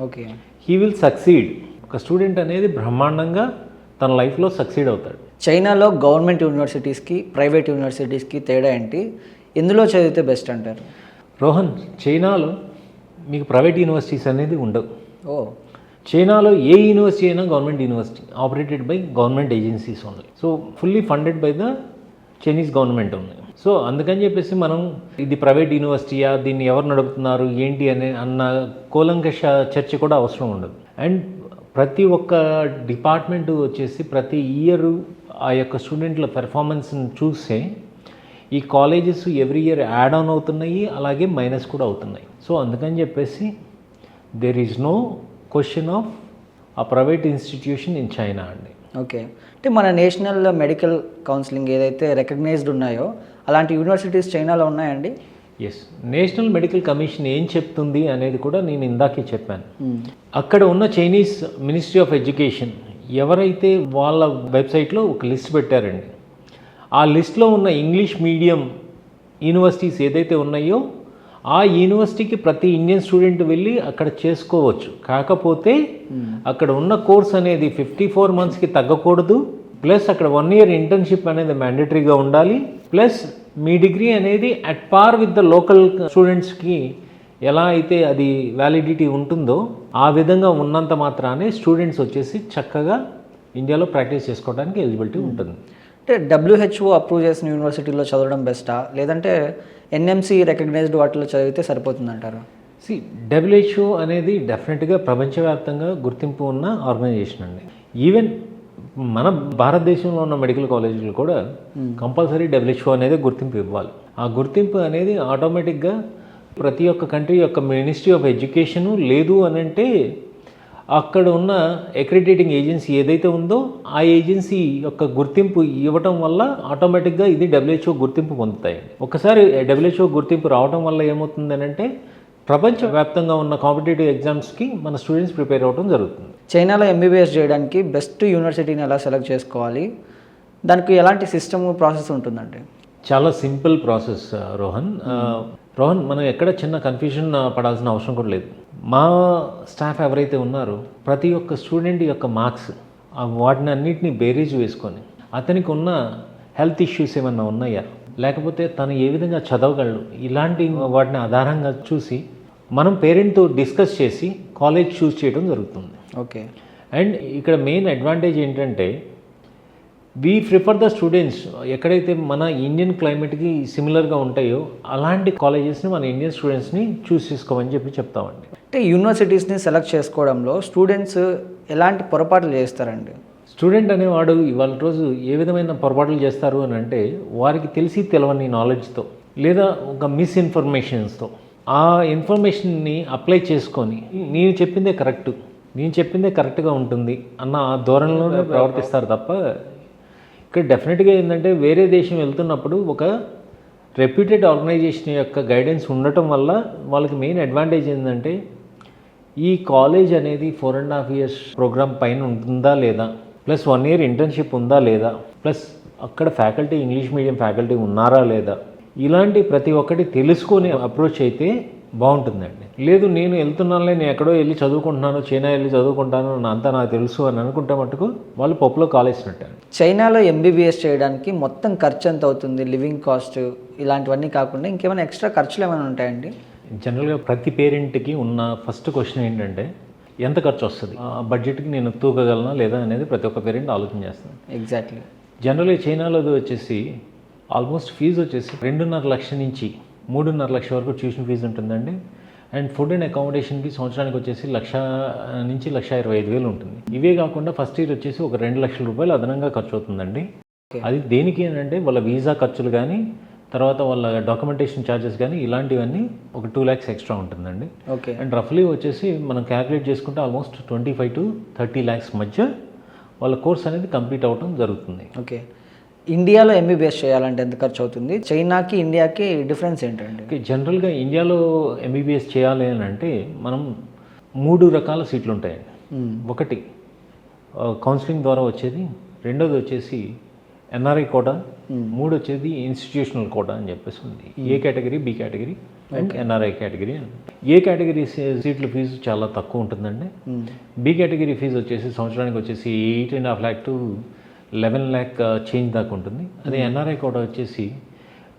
ఓకే హీ విల్ సక్సీడ్. ఒక స్టూడెంట్ అనేది బ్రహ్మాండంగా తన లైఫ్లో సక్సీడ్ అవుతాడు. చైనాలో గవర్నమెంట్ యూనివర్సిటీస్కి ప్రైవేట్ యూనివర్సిటీస్కి తేడా ఏంటి? ఎందులో చదివితే బెస్ట్ అంటారు? రోహన్, చైనాలో మీకు ప్రైవేట్ యూనివర్సిటీస్ అనేది ఉండవు. ఓ చైనాలో ఏ యూనివర్సిటీ అయినా government university operated by government agencies only. So fully funded by the Chinese government ఉంది. సో అందుకని చెప్పేసి మనం ఇది ప్రైవేట్ యూనివర్సిటీయా, దీన్ని ఎవరు నడుపుతున్నారు ఏంటి అన్న కూలంకష చర్చ కూడా అవసరం ఉండదు. అండ్ ప్రతి ఒక్క డిపార్ట్మెంట్ వచ్చేసి ప్రతి ఇయర్ ఆ యొక్క స్టూడెంట్ల పెర్ఫార్మెన్స్ని చూసే ఈ colleges every year add on అవుతున్నాయి, అలాగే మైనస్ కూడా అవుతున్నాయి. సో అందుకని చెప్పేసి there is no question of a private institution in China అండి. ఓకే. అంటే మన నేషనల్ మెడికల్ కౌన్సిలింగ్ ఏదైతే రికగ్నైజ్డ్ ఉన్నాయో అలాంటి యూనివర్సిటీస్ చైనాలో ఉన్నాయండి? ఎస్, నేషనల్ మెడికల్ కమిషన్ ఏం చెప్తుంది అనేది కూడా నేను ఇందాకే చెప్పాను. అక్కడ ఉన్న చైనీస్ మినిస్ట్రీ ఆఫ్ ఎడ్యుకేషన్ ఎవరైతే వాళ్ళ వెబ్సైట్లో ఒక లిస్ట్ పెట్టారండి. ఆ లిస్ట్లో ఉన్న ఇంగ్లీష్ మీడియం యూనివర్సిటీస్ ఏదైతే ఉన్నాయో ఆ యూనివర్సిటీకి ప్రతి ఇండియన్ స్టూడెంట్ వెళ్ళి అక్కడ చేసుకోవచ్చు. కాకపోతే అక్కడ ఉన్న కోర్స్ అనేది 54 monthsకి తగ్గకూడదు, ప్లస్ అక్కడ 1 year ఇంటర్న్షిప్ అనేది మ్యాండేటరీగా ఉండాలి, ప్లస్ మీ డిగ్రీ అనేది at par with the local స్టూడెంట్స్కి ఎలా అయితే అది వ్యాలిడిటీ ఉంటుందో ఆ విధంగా ఉన్నంత మాత్రానే స్టూడెంట్స్ వచ్చేసి చక్కగా ఇండియాలో ప్రాక్టీస్ చేసుకోవడానికి ఎలిజిబిలిటీ ఉంటుంది. అంటే WHO అప్రూవ్ చేసిన యూనివర్సిటీలో చదవడం బెస్టా, లేదంటే NMC రికగ్నైజ్డ్ వాటిలో చదివితే సరిపోతుందంటారా? WHO అనేది డెఫినెట్గా ప్రపంచవ్యాప్తంగా గుర్తింపు ఉన్న ఆర్గనైజేషన్ అండి. ఈవెన్ మన భారతదేశంలో ఉన్న మెడికల్ కాలేజీలు కూడా కంపల్సరీ WHO అనేది గుర్తింపు ఇవ్వాలి. ఆ గుర్తింపు అనేది ఆటోమేటిక్గా ప్రతి ఒక్క కంట్రీ యొక్క మినిస్ట్రీ ఆఫ్ ఎడ్యుకేషన్ లేదు అని అంటే అక్కడ ఉన్న అక్రిడిటేటింగ్ ఏజెన్సీ ఏదైతే ఉందో ఆ ఏజెన్సీ యొక్క గుర్తింపు ఇవ్వటం వల్ల ఆటోమేటిక్గా ఇది WHO గుర్తింపు పొందుతాయండి. ఒకసారి WHO గుర్తింపు రావడం వల్ల ఏమవుతుంది అని అంటే ప్రపంచవ్యాప్తంగా ఉన్న కాంపిటేటివ్ ఎగ్జామ్స్కి మన స్టూడెంట్స్ ప్రిపేర్ అవ్వడం జరుగుతుంది. చైనాలో MBBS చేయడానికి బెస్ట్ యూనివర్సిటీని ఎలా సెలెక్ట్ చేసుకోవాలి, దానికి ఎలాంటి సిస్టమ్ ప్రాసెస్ ఉంటుందండి? చాలా సింపుల్ ప్రాసెస్ రోహన్. మనం ఎక్కడ చిన్న కన్ఫ్యూజన్ పడాల్సిన అవసరం కూడా లేదు. మా స్టాఫ్ ఎవరైతే ఉన్నారో ప్రతి ఒక్క స్టూడెంట్ యొక్క మార్క్స్ వాటిని అన్నింటినీ బేరీజ్ వేసుకొని అతనికి ఉన్న హెల్త్ ఇష్యూస్ ఏమన్నా ఉన్నాయా, లేకపోతే తను ఏ విధంగా చదవగలడు, ఇలాంటి వాటిని ఆధారంగా చూసి మనం పేరెంట్తో డిస్కస్ చేసి కాలేజ్ చూస్ చేయడం జరుగుతుంది. ఓకే. అండ్ ఇక్కడ మెయిన్ అడ్వాంటేజ్ ఏంటంటే వీ ప్రిఫర్ ద స్టూడెంట్స్ ఎక్కడైతే మన ఇండియన్ క్లైమేట్కి సిమిలర్గా ఉంటాయో అలాంటి కాలేజెస్ని మన ఇండియన్ స్టూడెంట్స్ని చూస్ చేసుకోమని చెప్తామండి. అంటే యూనివర్సిటీస్ని సెలెక్ట్ చేసుకోవడంలో స్టూడెంట్స్ ఎలాంటి పొరపాట్లు చేస్తారండి? స్టూడెంట్ అనేవాడు ఇవాళ రోజు ఏ విధమైన పొరపాట్లు చేస్తారు అని అంటే వారికి తెలిసి తెలవని నాలెడ్జ్తో లేదా ఒక మిస్ఇన్ఫర్మేషన్స్తో ఆ ఇన్ఫర్మేషన్ని అప్లై చేసుకొని నేను చెప్పిందే కరెక్ట్గా ఉంటుంది అన్న ఆ ధోరణిలోనే ప్రవర్తిస్తారు తప్ప ఇక్కడ డెఫినెట్గా ఏంటంటే వేరే దేశం వెళ్తున్నప్పుడు ఒక రెప్యూటెడ్ ఆర్గనైజేషన్ యొక్క గైడెన్స్ ఉండటం వల్ల వాళ్ళకి మెయిన్ అడ్వాంటేజ్ ఏంటంటే ఈ కాలేజ్ అనేది 4.5 years ప్రోగ్రామ్ పైన ఉంటుందా లేదా, ప్లస్ 1 year ఇంటర్న్షిప్ ఉందా లేదా, ప్లస్ అక్కడ ఫ్యాకల్టీ ఇంగ్లీష్ మీడియం ఫ్యాకల్టీ ఉన్నారా లేదా, ఇలాంటి ప్రతి ఒక్కటి తెలుసుకొని అప్రోచ్ అయితే బాగుంటుందండి. లేదు నేను వెళ్తున్నానులే, నేను ఎక్కడో వెళ్ళి చదువుకుంటున్నాను, చైనా వెళ్ళి చదువుకుంటాను, అంతా నాకు తెలుసు అని అనుకుంటే మటుకు వాళ్ళు పప్పులో కాలేసినట్టు. చైనాలో MBBS చేయడానికి మొత్తం ఖర్చు ఎంత అవుతుంది? లివింగ్ కాస్ట్ ఇలాంటివన్నీ కాకుండా ఇంకేమైనా ఎక్స్ట్రా ఖర్చులు ఏమైనా ఉంటాయండి? జనరల్గా ప్రతి పేరెంట్కి ఉన్న ఫస్ట్ క్వశ్చన్ ఏంటంటే ఎంత ఖర్చు వస్తుంది, ఆ బడ్జెట్కి నేను తూగగలనా లేదా అనేది ప్రతి ఒక్క పేరెంట్ ఆలోచన చేస్తాను. ఎగ్జాక్ట్లీ. జనరల్గా చైనాలో వచ్చేసి ఆల్మోస్ట్ ఫీజు వచ్చేసి 2.5 లక్షల నుంచి 3.5 లక్షల వరకు ట్యూషన్ ఫీజు ఉంటుందండి. అండ్ ఫుడ్ అండ్ అకామిడేషన్కి సంవత్సరానికి వచ్చేసి 1,00,000 నుంచి 1,25,000 ఉంటుంది. ఇవే కాకుండా ఫస్ట్ ఇయర్ వచ్చేసి ఒక 2 లక్షల రూపాయలు అదనంగా ఖర్చు అవుతుందండి. అది దేనికి అంటే వాళ్ళ వీసా ఖర్చులు కానీ తర్వాత వాళ్ళ డాక్యుమెంటేషన్ ఛార్జెస్ కానీ ఇలాంటివన్నీ ఒక 2 lakhs ఎక్స్ట్రా ఉంటుందండి. ఓకే. అండ్ రఫ్లీ వచ్చేసి మనం క్యాలిక్యులేట్ చేసుకుంటే ఆల్మోస్ట్ 25 to 30 lakhs మధ్య వాళ్ళ కోర్స్ అనేది కంప్లీట్ అవ్వడం జరుగుతుంది. ఓకే. ఇండియాలో MBBS చేయాలంటే ఎంత ఖర్చు అవుతుంది? చైనాకి ఇండియాకి డిఫరెన్స్ ఏంటండి? జనరల్గా ఇండియాలో MBBS చేయాలి అని అంటే మనం 3 రకాల సీట్లు ఉంటాయండి. ఒకటి కౌన్సిలింగ్ ద్వారా వచ్చేది, రెండోది వచ్చేసి NRI కోటా, మూడు వచ్చేది ఇన్స్టిట్యూషనల్ కోటా అని చెప్పేసి ఉంది. A category, B category and NRI category. A category సీట్ల ఫీజు చాలా తక్కువ ఉంటుందండి. బి కేటగిరీ ఫీజు వచ్చేసి సంవత్సరానికి వచ్చేసి 8.5 lakh to 11 lakh చేంజ్ దాకా ఉంటుంది. అదే NRI కోటా వచ్చేసి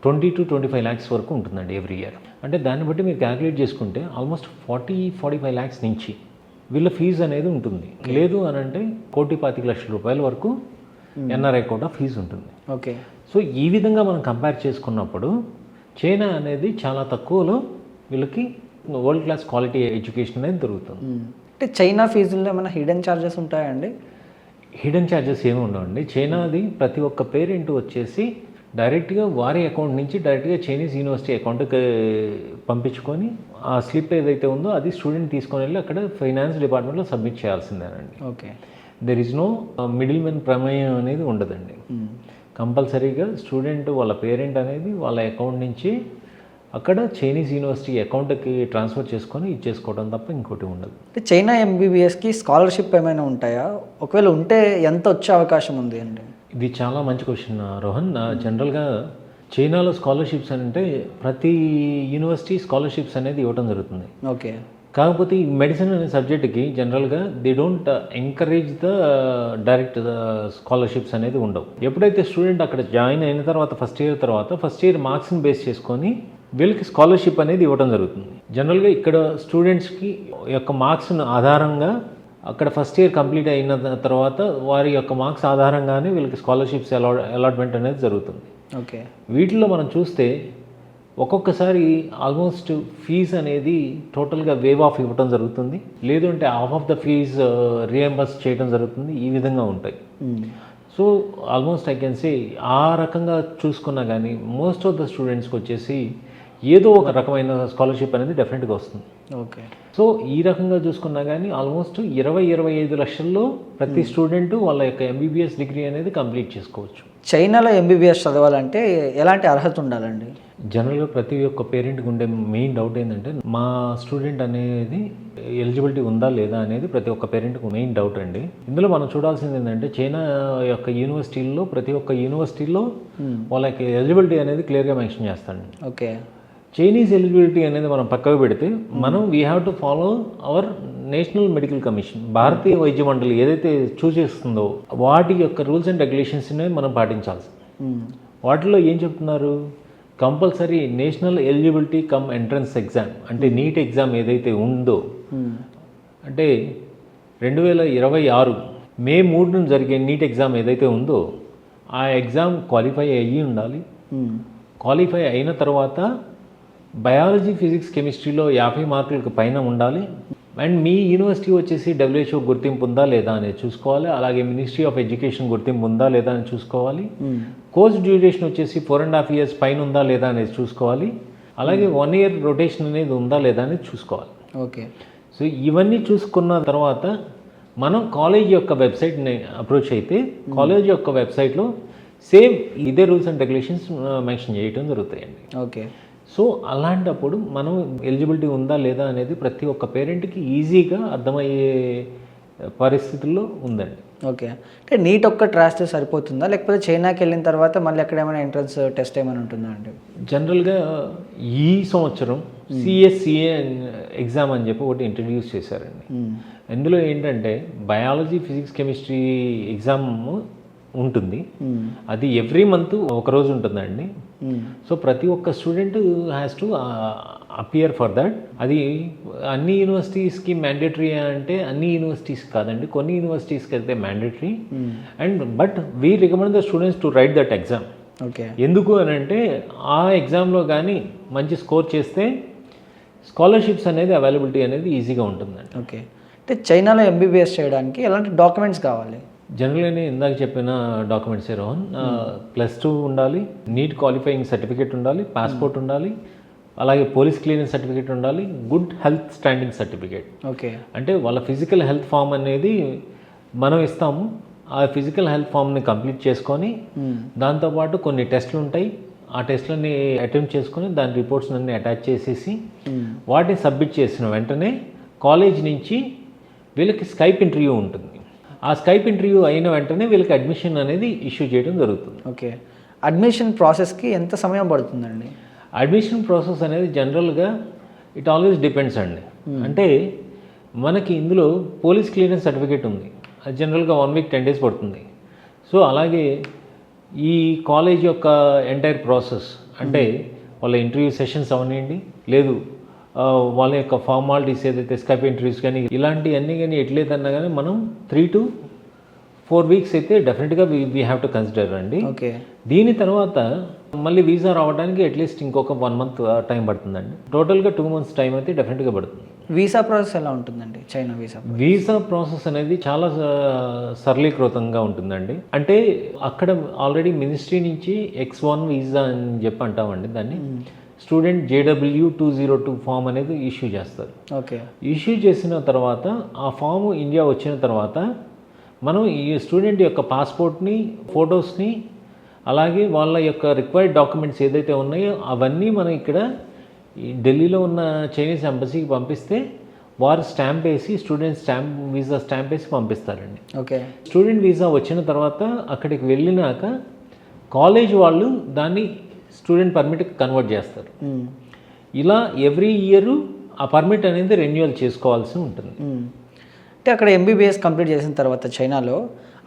20 to 25 lakhs వరకు ఉంటుందండి ఎవ్రీ ఇయర్. అంటే దాన్ని బట్టి మీరు క్యాలిక్యులేట్ చేసుకుంటే ఆల్మోస్ట్ 40-45 lakhs నుంచి వీళ్ళ ఫీజు అనేది ఉంటుంది. లేదు అని అంటే 1,25 లక్షల వరకు NRI కోటా ఫీజు ఉంటుంది. ఓకే. సో ఈ విధంగా మనం కంపేర్ చేసుకున్నప్పుడు చైనా అనేది చాలా తక్కువలో వీళ్ళకి వరల్డ్ క్లాస్ క్వాలిటీ ఎడ్యుకేషన్ అనేది దొరుకుతుంది. అంటే చైనా ఫీజుల్లో ఏమైనా హిడెన్ ఛార్జెస్ ఉంటాయండి? హిడెన్ ఛార్జెస్ ఏమి ఉండవండి. చైనాది ప్రతి ఒక్క పేరెంట్ వచ్చేసి డైరెక్ట్గా వారి అకౌంట్ నుంచి డైరెక్ట్గా చైనీస్ యూనివర్సిటీ అకౌంట్కి పంపించుకొని ఆ స్లిప్ ఏదైతే ఉందో అది స్టూడెంట్ తీసుకొని వెళ్ళి అక్కడ ఫైనాన్స్ డిపార్ట్మెంట్లో సబ్మిట్ చేయాల్సిందేనండి. Okay. There is no middle men ప్రమేయం అనేది ఉండదండి. కంపల్సరీగా స్టూడెంట్ వాళ్ళ పేరెంట్ అనేది వాళ్ళ అకౌంట్ నుంచి అక్కడ చైనీస్ యూనివర్సిటీ అకౌంట్కి ట్రాన్స్ఫర్ చేసుకొని ఇచ్చేసుకోవడం తప్ప ఇంకోటి ఉండదు. అంటే చైనా MBBSకి స్కాలర్షిప్ ఏమైనా ఉంటాయా? ఒకవేళ ఉంటే ఎంత వచ్చే అవకాశం ఉంది అండి? ఇది చాలా మంచి క్వశ్చన్ రోహన్. జనరల్గా చైనాలో స్కాలర్షిప్స్ అంటే ప్రతి యూనివర్సిటీ స్కాలర్షిప్స్ అనేది ఇవ్వడం జరుగుతుంది. ఓకే. కాకపోతే ఈ మెడిసిన్ అనే సబ్జెక్ట్కి జనరల్గా they don't encourage the direct scholarships అనేది ఉండవు. ఎప్పుడైతే స్టూడెంట్ అక్కడ జాయిన్ అయిన తర్వాత ఫస్ట్ ఇయర్ మార్క్స్ని బేస్ చేసుకొని వీళ్ళకి స్కాలర్షిప్ అనేది ఇవ్వడం జరుగుతుంది. జనరల్గా ఇక్కడ స్టూడెంట్స్కి యొక్క మార్క్స్ ఆధారంగా అక్కడ ఫస్ట్ ఇయర్ కంప్లీట్ అయిన తర్వాత వారి యొక్క మార్క్స్ ఆధారంగానే వీళ్ళకి స్కాలర్షిప్స్ అలాట్మెంట్ అనేది జరుగుతుంది. ఓకే. వీటిలో మనం చూస్తే ఒక్కొక్కసారి ఆల్మోస్ట్ ఫీజు అనేది టోటల్గా వేవ్ ఆఫ్ ఇవ్వటం జరుగుతుంది, లేదు అంటే half of the fee reimburse చేయడం జరుగుతుంది. ఈ విధంగా ఉంటాయి. So almost I can say ఆ రకంగా చూసుకున్నా కానీ మోస్ట్ ఆఫ్ ద స్టూడెంట్స్కి వచ్చేసి ఏదో ఒక రకమైన స్కాలర్షిప్ అనేది డెఫినెట్గా వస్తుంది. ఓకే. సో ఈ రకంగా చూసుకున్నా కానీ ఆల్మోస్ట్ 20-25 లక్షల్లో ప్రతి స్టూడెంట్ వాళ్ళ యొక్క ఎంబీబీఎస్ డిగ్రీ అనేది కంప్లీట్ చేసుకోవచ్చు. చైనాలో ఎంబీబీఎస్ చదవాలంటే ఎలాంటి అర్హత ఉండాలండి? జనరల్గా ప్రతి ఒక్క పేరెంట్కి ఉండే మెయిన్ డౌట్ ఏంటంటే మా స్టూడెంట్ అనేది ఎలిజిబిలిటీ ఉందా లేదా అనేది ప్రతి ఒక్క పేరెంట్కి మెయిన్ డౌట్ అండి. ఇందులో మనం చూడాల్సింది ఏంటంటే చైనా యొక్క యూనివర్సిటీల్లో ప్రతి ఒక్క యూనివర్సిటీలో వాళ్ళకి ఎలిజిబిలిటీ అనేది క్లియర్గా మెన్షన్ చేస్తాడు. ఓకే. చైనీస్ ఎలిజిబిలిటీ అనేది మనం పక్కకు పెడితే మనం we have to follow our national medical commission, భారతీయ వైద్య మండలి ఏదైతే సూచిస్తుందో వాటి యొక్క రూల్స్ అండ్ రెగ్యులేషన్స్ని మనం పాటించాల్సి. వాటిలో ఏం చెప్తున్నారు, compulsory national eligibility cum entrance exam అంటే నీట్ ఎగ్జామ్ ఏదైతే ఉందో అంటే 2026 మే 3 జరిగే నీట్ ఎగ్జామ్ ఏదైతే ఉందో ఆ ఎగ్జామ్ క్వాలిఫై అయ్యి ఉండాలి. క్వాలిఫై అయిన తర్వాత బయాలజీ, ఫిజిక్స్, కెమిస్ట్రీలో 50 మార్కులకు పైన ఉండాలి. అండ్ మీ యూనివర్సిటీ వచ్చేసి WHO గుర్తింపు ఉందా లేదా అనేది చూసుకోవాలి. అలాగే మినిస్ట్రీ ఆఫ్ ఎడ్యుకేషన్ గుర్తింపు ఉందా లేదా అని చూసుకోవాలి. కోర్స్ డ్యూరేషన్ వచ్చేసి 4.5 years పైన ఉందా లేదా అనేది చూసుకోవాలి. అలాగే 1 year రొటేషన్ అనేది ఉందా లేదా అనేది చూసుకోవాలి. ఓకే. సో ఇవన్నీ చూసుకున్న తర్వాత మనం కాలేజ్ యొక్క వెబ్సైట్ని అప్రోచ్ అయితే కాలేజ్ యొక్క వెబ్సైట్లో సేమ్ ఇదే రూల్స్ అండ్ రెగ్యులేషన్స్ మెన్షన్ చేయడం జరుగుతాయండి. ఓకే. సో అలాంటప్పుడు మనం ఎలిజిబిలిటీ ఉందా లేదా అనేది ప్రతి ఒక్క పేరెంట్కి ఈజీగా అర్థమయ్యే పరిస్థితుల్లో ఉందండి. ఓకే. అంటే నీట్ ఒక్కటి రాస్తే సరిపోతుందా, లేకపోతే చైనాకి వెళ్ళిన తర్వాత మళ్ళీ అక్కడ ఏమైనా ఎంట్రన్స్ టెస్ట్ ఏమైనా ఉంటుందా అండి? జనరల్గా ఈ సంవత్సరం CSCA ఎగ్జామ్ అని చెప్పి ఒకటి ఇంట్రడ్యూస్ చేశారండి. ఇందులో ఏంటంటే బయాలజీ, ఫిజిక్స్, కెమిస్ట్రీ ఎగ్జామ్ ఉంటుంది. అది ఎవ్రీ మంత్ ఒకరోజు ఉంటుందండి. సో ప్రతి ఒక్క student has to appear for that. అది అన్ని యూనివర్సిటీస్కి మ్యాండేటరీ అంటే అన్ని యూనివర్సిటీస్ కాదండి, కొన్ని యూనివర్సిటీస్కి అయితే mandatory. And but we recommend the students to right that exam. Okay. ఎందుకు అని అంటే ఆ ఎగ్జామ్లో కానీ మంచి స్కోర్ చేస్తే స్కాలర్షిప్స్ అనేది అవైలబిలిటీ అనేది ఈజీగా ఉంటుందండి. ఓకే. అంటే చైనాలో ఎంబీబీఎస్ చేయడానికి ఎలాంటి డాక్యుమెంట్స్ కావాలి? జనరల్గా ఇందాక చెప్పిన డాక్యుమెంట్స్ రోహన్, +2 ఉండాలి, నీట్ క్వాలిఫైయింగ్ సర్టిఫికేట్ ఉండాలి, పాస్పోర్ట్ ఉండాలి, అలాగే పోలీస్ క్లియరెన్స్ సర్టిఫికేట్ ఉండాలి, good health standing certificate. Okay. అంటే వాళ్ళ ఫిజికల్ హెల్త్ ఫామ్ అనేది మనం ఇస్తాము. ఆ ఫిజికల్ హెల్త్ ఫామ్ని కంప్లీట్ చేసుకొని దాంతోపాటు కొన్ని టెస్టులు ఉంటాయి. ఆ టెస్ట్లని అటెంప్ట్ చేసుకొని దాని రిపోర్ట్స్ అన్ని అటాచ్ చేసేసి వాటిని సబ్మిట్ చేసిన వెంటనే కాలేజ్ నుంచి వీళ్ళకి స్కైప్ ఇంటర్వ్యూ ఉంటుంది. ఆ స్కైప్ ఇంటర్వ్యూ అయిన వెంటనే వీళ్ళకి అడ్మిషన్ అనేది ఇష్యూ చేయడం జరుగుతుంది. ఓకే. అడ్మిషన్ ప్రాసెస్కి ఎంత సమయం పడుతుందండి? అడ్మిషన్ ప్రాసెస్ అనేది జనరల్గా ఇట్ ఆల్వేస్ డిపెండ్స్ అండి. అంటే మనకి ఇందులో పోలీస్ క్లియరెన్స్ సర్టిఫికేట్ ఉంది, అది జనరల్గా 1 week 10 days పడుతుంది. సో అలాగే ఈ కాలేజ్ యొక్క ఎంటైర్ ప్రాసెస్ అంటే వాళ్ళ ఇంటర్వ్యూ సెషన్స్ అవనివ్వండి, లేదు వాళ్ళ యొక్క ఫార్మాలిటీస్ ఏదైతే స్కైప్ ఇంటర్వ్యూస్ కానీ ఇలాంటివన్నీ కానీ ఎట్లేదన్నా కానీ మనం 3 to 4 weeks అయితే డెఫినెట్గా వీ హ్యావ్ టు కన్సిడర్ అండి. ఓకే. దీని తర్వాత మళ్ళీ వీసా రావడానికి అట్లీస్ట్ ఇంకొక 1 month టైం పడుతుందండి. టోటల్గా 2 months టైం అయితే డెఫినెట్గా పడుతుంది. వీసా ప్రాసెస్ ఎలా ఉంటుందండి చైనా వీసా? వీసా ప్రాసెస్ అనేది చాలా సరళీకృతంగా ఉంటుందండి. అంటే అక్కడ ఆల్రెడీ మినిస్ట్రీ నుంచి X1 వీసా అని చెప్పి అంటామండి దాన్ని. స్టూడెంట్ JW 202 ఫామ్ అనేది ఇష్యూ చేస్తారు. ఓకే. ఇష్యూ చేసిన తర్వాత ఆ ఫామ్ ఇండియా వచ్చిన తర్వాత మనం ఈ స్టూడెంట్ యొక్క పాస్పోర్ట్ని, ఫొటోస్ని, అలాగే వాళ్ళ యొక్క రిక్వైర్డ్ డాక్యుమెంట్స్ ఏదైతే ఉన్నాయో అవన్నీ మనం ఇక్కడ ఢిల్లీలో ఉన్న చైనీస్ ఎంబసీకి పంపిస్తే వారు స్టాంప్ వేసి స్టూడెంట్ వీసా స్టాంప్ వేసి పంపిస్తారండి. ఓకే. స్టూడెంట్ వీసా వచ్చిన తర్వాత అక్కడికి వెళ్ళినాక కాలేజ్ వాళ్ళు దాన్ని స్టూడెంట్ పర్మిట్కి కన్వర్ట్ చేస్తారు. ఇలా ఎవ్రీ ఇయర్ ఆ పర్మిట్ అనేది రెన్యువల్ చేసుకోవాల్సి ఉంటుంది. అంటే అక్కడ ఎంబీబీఎస్ కంప్లీట్ చేసిన తర్వాత చైనాలో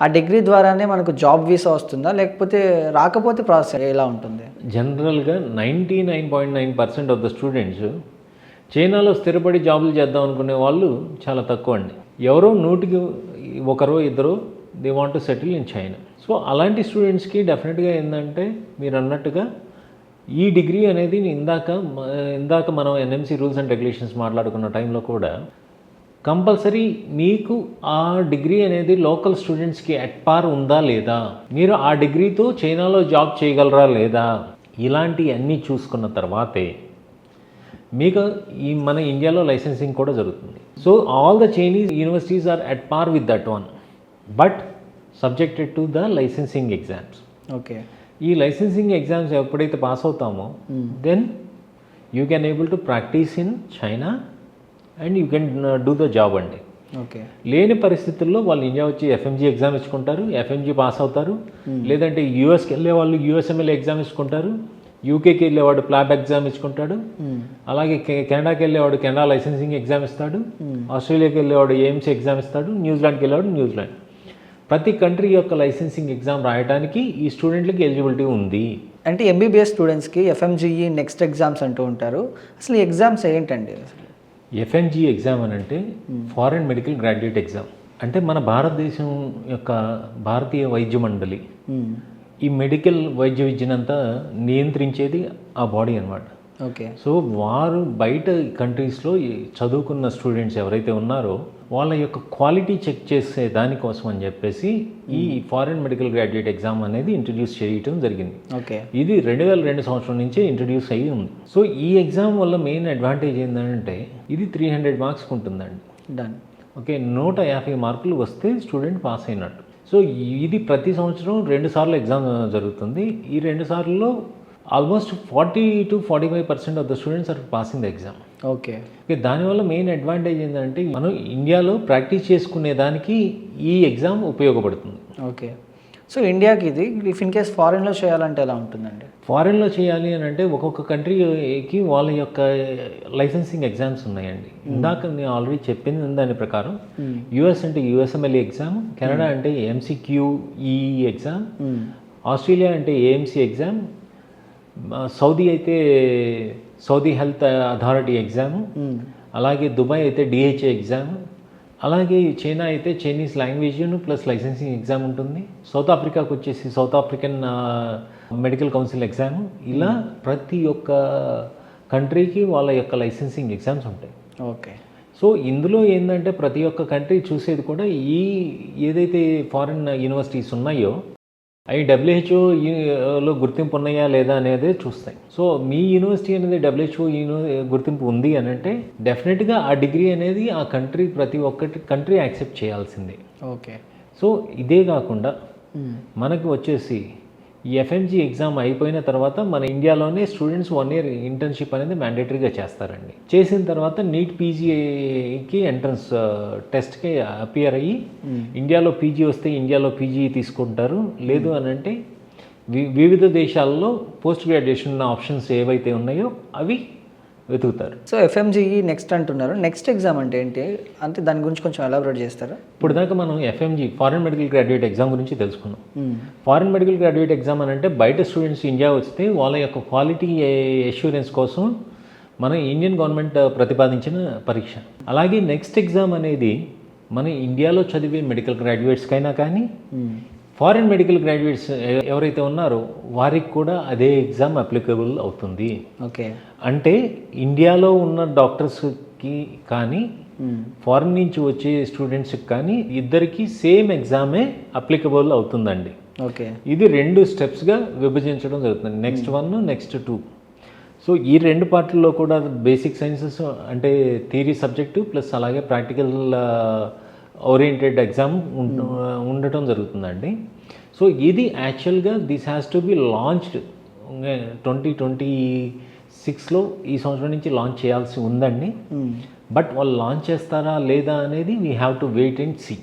ఆ డిగ్రీ ద్వారానే మనకు జాబ్ వీసా వస్తుందా, లేకపోతే రాకపోతే ప్రాసెస్ ఎలా ఉంటుంది? జనరల్గా 99.9% ఆఫ్ ద స్టూడెంట్స్ చైనాలో స్థిరపడి జాబులు చేద్దాం అనుకునే వాళ్ళు చాలా తక్కువ అండి. ఎవరో నూటికి ఒకరో ఇద్దరు they want to settle in China. So అలాంటి స్టూడెంట్స్కి డెఫినెట్గా ఏంటంటే మీరు అన్నట్టుగా ఈ డిగ్రీ అనేది ఇందాక మనం ఎన్ఎంసీ రూల్స్ అండ్ రెగ్యులేషన్స్ మాట్లాడుకున్న టైంలో కూడా కంపల్సరీ మీకు ఆ డిగ్రీ అనేది లోకల్ స్టూడెంట్స్కి అట్ పార్ ఉందా లేదా, మీరు ఆ డిగ్రీతో చైనాలో జాబ్ చేయగలరా లేదా, ఇలాంటివన్నీ చూసుకున్న తర్వాతే మీకు మన ఇండియాలో లైసెన్సింగ్ కూడా జరుగుతుంది. So all the Chinese universities are at par with that one, but subjected to the licensing exams. Okay. ఈ లైసెన్సింగ్ ఎగ్జామ్స్ ఎప్పుడైతే పాస్ అవుతామో then you can able to practice in China and you can do the job అండి. Okay. లేని పరిస్థితుల్లో వాళ్ళు India వచ్చి FMG exam ఇచ్చుకుంటారు, FMG pass అవుతారు. లేదంటే యూఎస్కి వెళ్ళే వాళ్ళు యూఎస్ఎంఎల్ ఎగ్జామ్ ఇచ్చుకుంటారు, యూకేకి వెళ్ళేవాడు ప్లాబ్ ఎగ్జామ్ ఇచ్చుకుంటాడు, అలాగే కెనడాకి వెళ్ళేవాడు కెనడా లైసెన్సింగ్ ఎగ్జామ్ ఇస్తాడు, ఆస్ట్రేలియాకి వెళ్ళేవాడు ఏఎంసీ ఎగ్జామ్ ఇస్తాడు, న్యూజిలాండ్కి వెళ్ళేవాడు న్యూజిలాండ్. ప్రతి కంట్రీ యొక్క లైసెన్సింగ్ ఎగ్జామ్ రాయడానికి ఈ స్టూడెంట్లకి ఎలిజిబిలిటీ ఉంది. అంటే ఎంబీబీఎస్ స్టూడెంట్స్కి ఎఫ్ఎంజీఈ నెక్స్ట్ ఎగ్జామ్స్ అంటూ ఉంటారు. అసలు ఈ ఎగ్జామ్స్ ఏంటండి? ఎఫ్ఎంజీ ఎగ్జామ్ అని అంటే ఫారెన్ మెడికల్ గ్రాడ్యుయేట్ ఎగ్జామ్. అంటే మన భారతదేశం యొక్క భారతీయ వైద్య మండలి ఈ మెడికల్ వైద్య విద్యనంతా నియంత్రించేది ఆ బాడీ అన్నమాట. ఓకే. సో వారు బయట కంట్రీస్లో చదువుకున్న స్టూడెంట్స్ ఎవరైతే ఉన్నారో వాళ్ళ యొక్క క్వాలిటీ చెక్ చేసే దానికోసం అని చెప్పేసి ఈ ఫారెన్ మెడికల్ గ్రాడ్యుయేట్ ఎగ్జామ్ అనేది ఇంట్రడ్యూస్ చేయటం జరిగింది. ఓకే. ఇది 2002 సంవత్సరం నుంచే ఇంట్రడ్యూస్ అయ్యి ఉంది. సో ఈ ఎగ్జామ్ వల్ల మెయిన్ అడ్వాంటేజ్ ఏంటంటే ఇది 300 మార్క్స్కి ఉంటుందండి. డన్. ఓకే. 150 మార్కులు వస్తే స్టూడెంట్ పాస్ అయినట్టు. సో ఇది ప్రతి సంవత్సరం 2 సార్లు ఎగ్జామ్ జరుగుతుంది. ఈ 2 సార్లలో almost 40 to 45% of the students are passing the exam. Okay. దానివల్ల మెయిన్ అడ్వాంటేజ్ ఏంటంటే మనం ఇండియాలో ప్రాక్టీస్ చేసుకునే దానికి ఈ ఎగ్జామ్ ఉపయోగపడుతుంది. ఓకే. సో ఇండియాకి ఇది ఇఫ్ ఇన్ కేస్ ఫారెన్లో చేయాలంటే ఎలా ఉంటుందండి? ఫారెన్లో చేయాలి అని అంటే ఒక్కొక్క కంట్రీకి వాళ్ళ యొక్క లైసెన్సింగ్ ఎగ్జామ్స్ ఉన్నాయండి. ఇందాక నేను ఆల్రెడీ చెప్పింది దాని ప్రకారం యూఎస్ అంటే యూఎస్ఎంఎల్ఏ ఎగ్జామ్, కెనడా అంటే ఎంసీక్యూఈ ఎగ్జామ్, ఆస్ట్రేలియా అంటే ఏఎంసీ ఎగ్జామ్, సౌదీ అయితే సౌదీ హెల్త్ అథారిటీ ఎగ్జామ్, అలాగే దుబాయ్ అయితే డిహెచ్ఏ ఎగ్జామ్, అలాగే చైనా అయితే Chinese language plus licensing exam ఉంటుంది. సౌత్ ఆఫ్రికాకు వచ్చేసి south African medical council exam. ఇలా ప్రతి ఒక్క కంట్రీకి వాళ్ళ యొక్క లైసెన్సింగ్ ఎగ్జామ్స్ ఉంటాయి. ఓకే. సో ఇందులో ఏంటంటే ప్రతి ఒక్క కంట్రీ చూసేది కూడా ఈ ఏదైతే ఫారిన్ యూనివర్సిటీస్ ఉన్నాయో అవి WHO గుర్తింపు ఉన్నాయా లేదా అనేది చూస్తాయి. సో మీ యూనివర్సిటీ అనేది WHO గుర్తింపు ఉంది అని అంటే డెఫినెట్గా ఆ డిగ్రీ అనేది ఆ కంట్రీ ప్రతి ఒక్కటి కంట్రీ యాక్సెప్ట్ చేయాల్సిందే. ఓకే. సో ఇదే కాకుండా మనకి వచ్చేసి ఈ ఎఫ్ఎంజీ ఎగ్జామ్ అయిపోయిన తర్వాత మన ఇండియాలోనే స్టూడెంట్స్ 1 year ఇంటర్న్షిప్ అనేది మ్యాండేటరీగా చేస్తారండి. చేసిన తర్వాత నీట్ పీజీకి ఎంట్రన్స్ టెస్ట్కి అపియర్ అయ్యి ఇండియాలో పీజీ వస్తే ఇండియాలో పీజీ తీసుకుంటారు. లేదు అని అంటే వివిధ దేశాల్లో పోస్ట్ గ్రాడ్యుయేషన్ ఆప్షన్స్ ఏవైతే ఉన్నాయో అవి వెతుకుతారు. సో ఎఫ్ఎంజీఈ నెక్స్ట్ అంటున్నారు. నెక్స్ట్ ఎగ్జామ్ అంటే ఏంటి? అంటే దాని గురించి కొంచెం ఎలాబరేట్ చేస్తారా? ఇప్పుడు దాకా మనం FMG foreign medical graduate exam గురించి తెలుసుకున్నాం. ఫారెన్ మెడికల్ గ్రాడ్యుయేట్ ఎగ్జామ్ అని అంటే బయట స్టూడెంట్స్ ఇండియా వస్తే వాళ్ళ యొక్క క్వాలిటీ అష్యూరెన్స్ కోసం మన ఇండియన్ గవర్నమెంట్ ప్రతిపాదించిన పరీక్ష. అలాగే నెక్స్ట్ ఎగ్జామ్ అనేది మన ఇండియాలో చదివే మెడికల్ గ్రాడ్యుయేట్స్కైనా కానీ ఫారిన్ మెడికల్ గ్రాడ్యుయేట్స్ ఎవరైతే ఉన్నారో వారికి కూడా అదే ఎగ్జామ్ అప్లికబుల్ అవుతుంది. ఓకే. అంటే ఇండియాలో ఉన్న డాక్టర్స్కి కానీ ఫారిన్ నుంచి వచ్చే స్టూడెంట్స్కి కానీ ఇద్దరికి సేమ్ ఎగ్జామే అప్లికబుల్ అవుతుందండి. ఓకే. ఇది 2 స్టెప్స్గా విభజించడం జరుగుతుంది. Next 1, next 2. సో ఈ 2 పార్ట్లలో కూడా బేసిక్ సైన్సెస్ అంటే థియరీ సబ్జెక్టు ప్లస్ అలాగే ప్రాక్టికల్ ఓరియంటెడ్ ఎగ్జామ్ ఉండటం జరుగుతుందండి. సో ఇది యాక్చువల్గా this has to be launched 2026లో ఈ సంవత్సరం నుంచి లాంచ్ చేయాల్సి ఉందండి. బట్ వాళ్ళు లాంచ్ చేస్తారా లేదా అనేది we have to wait and see.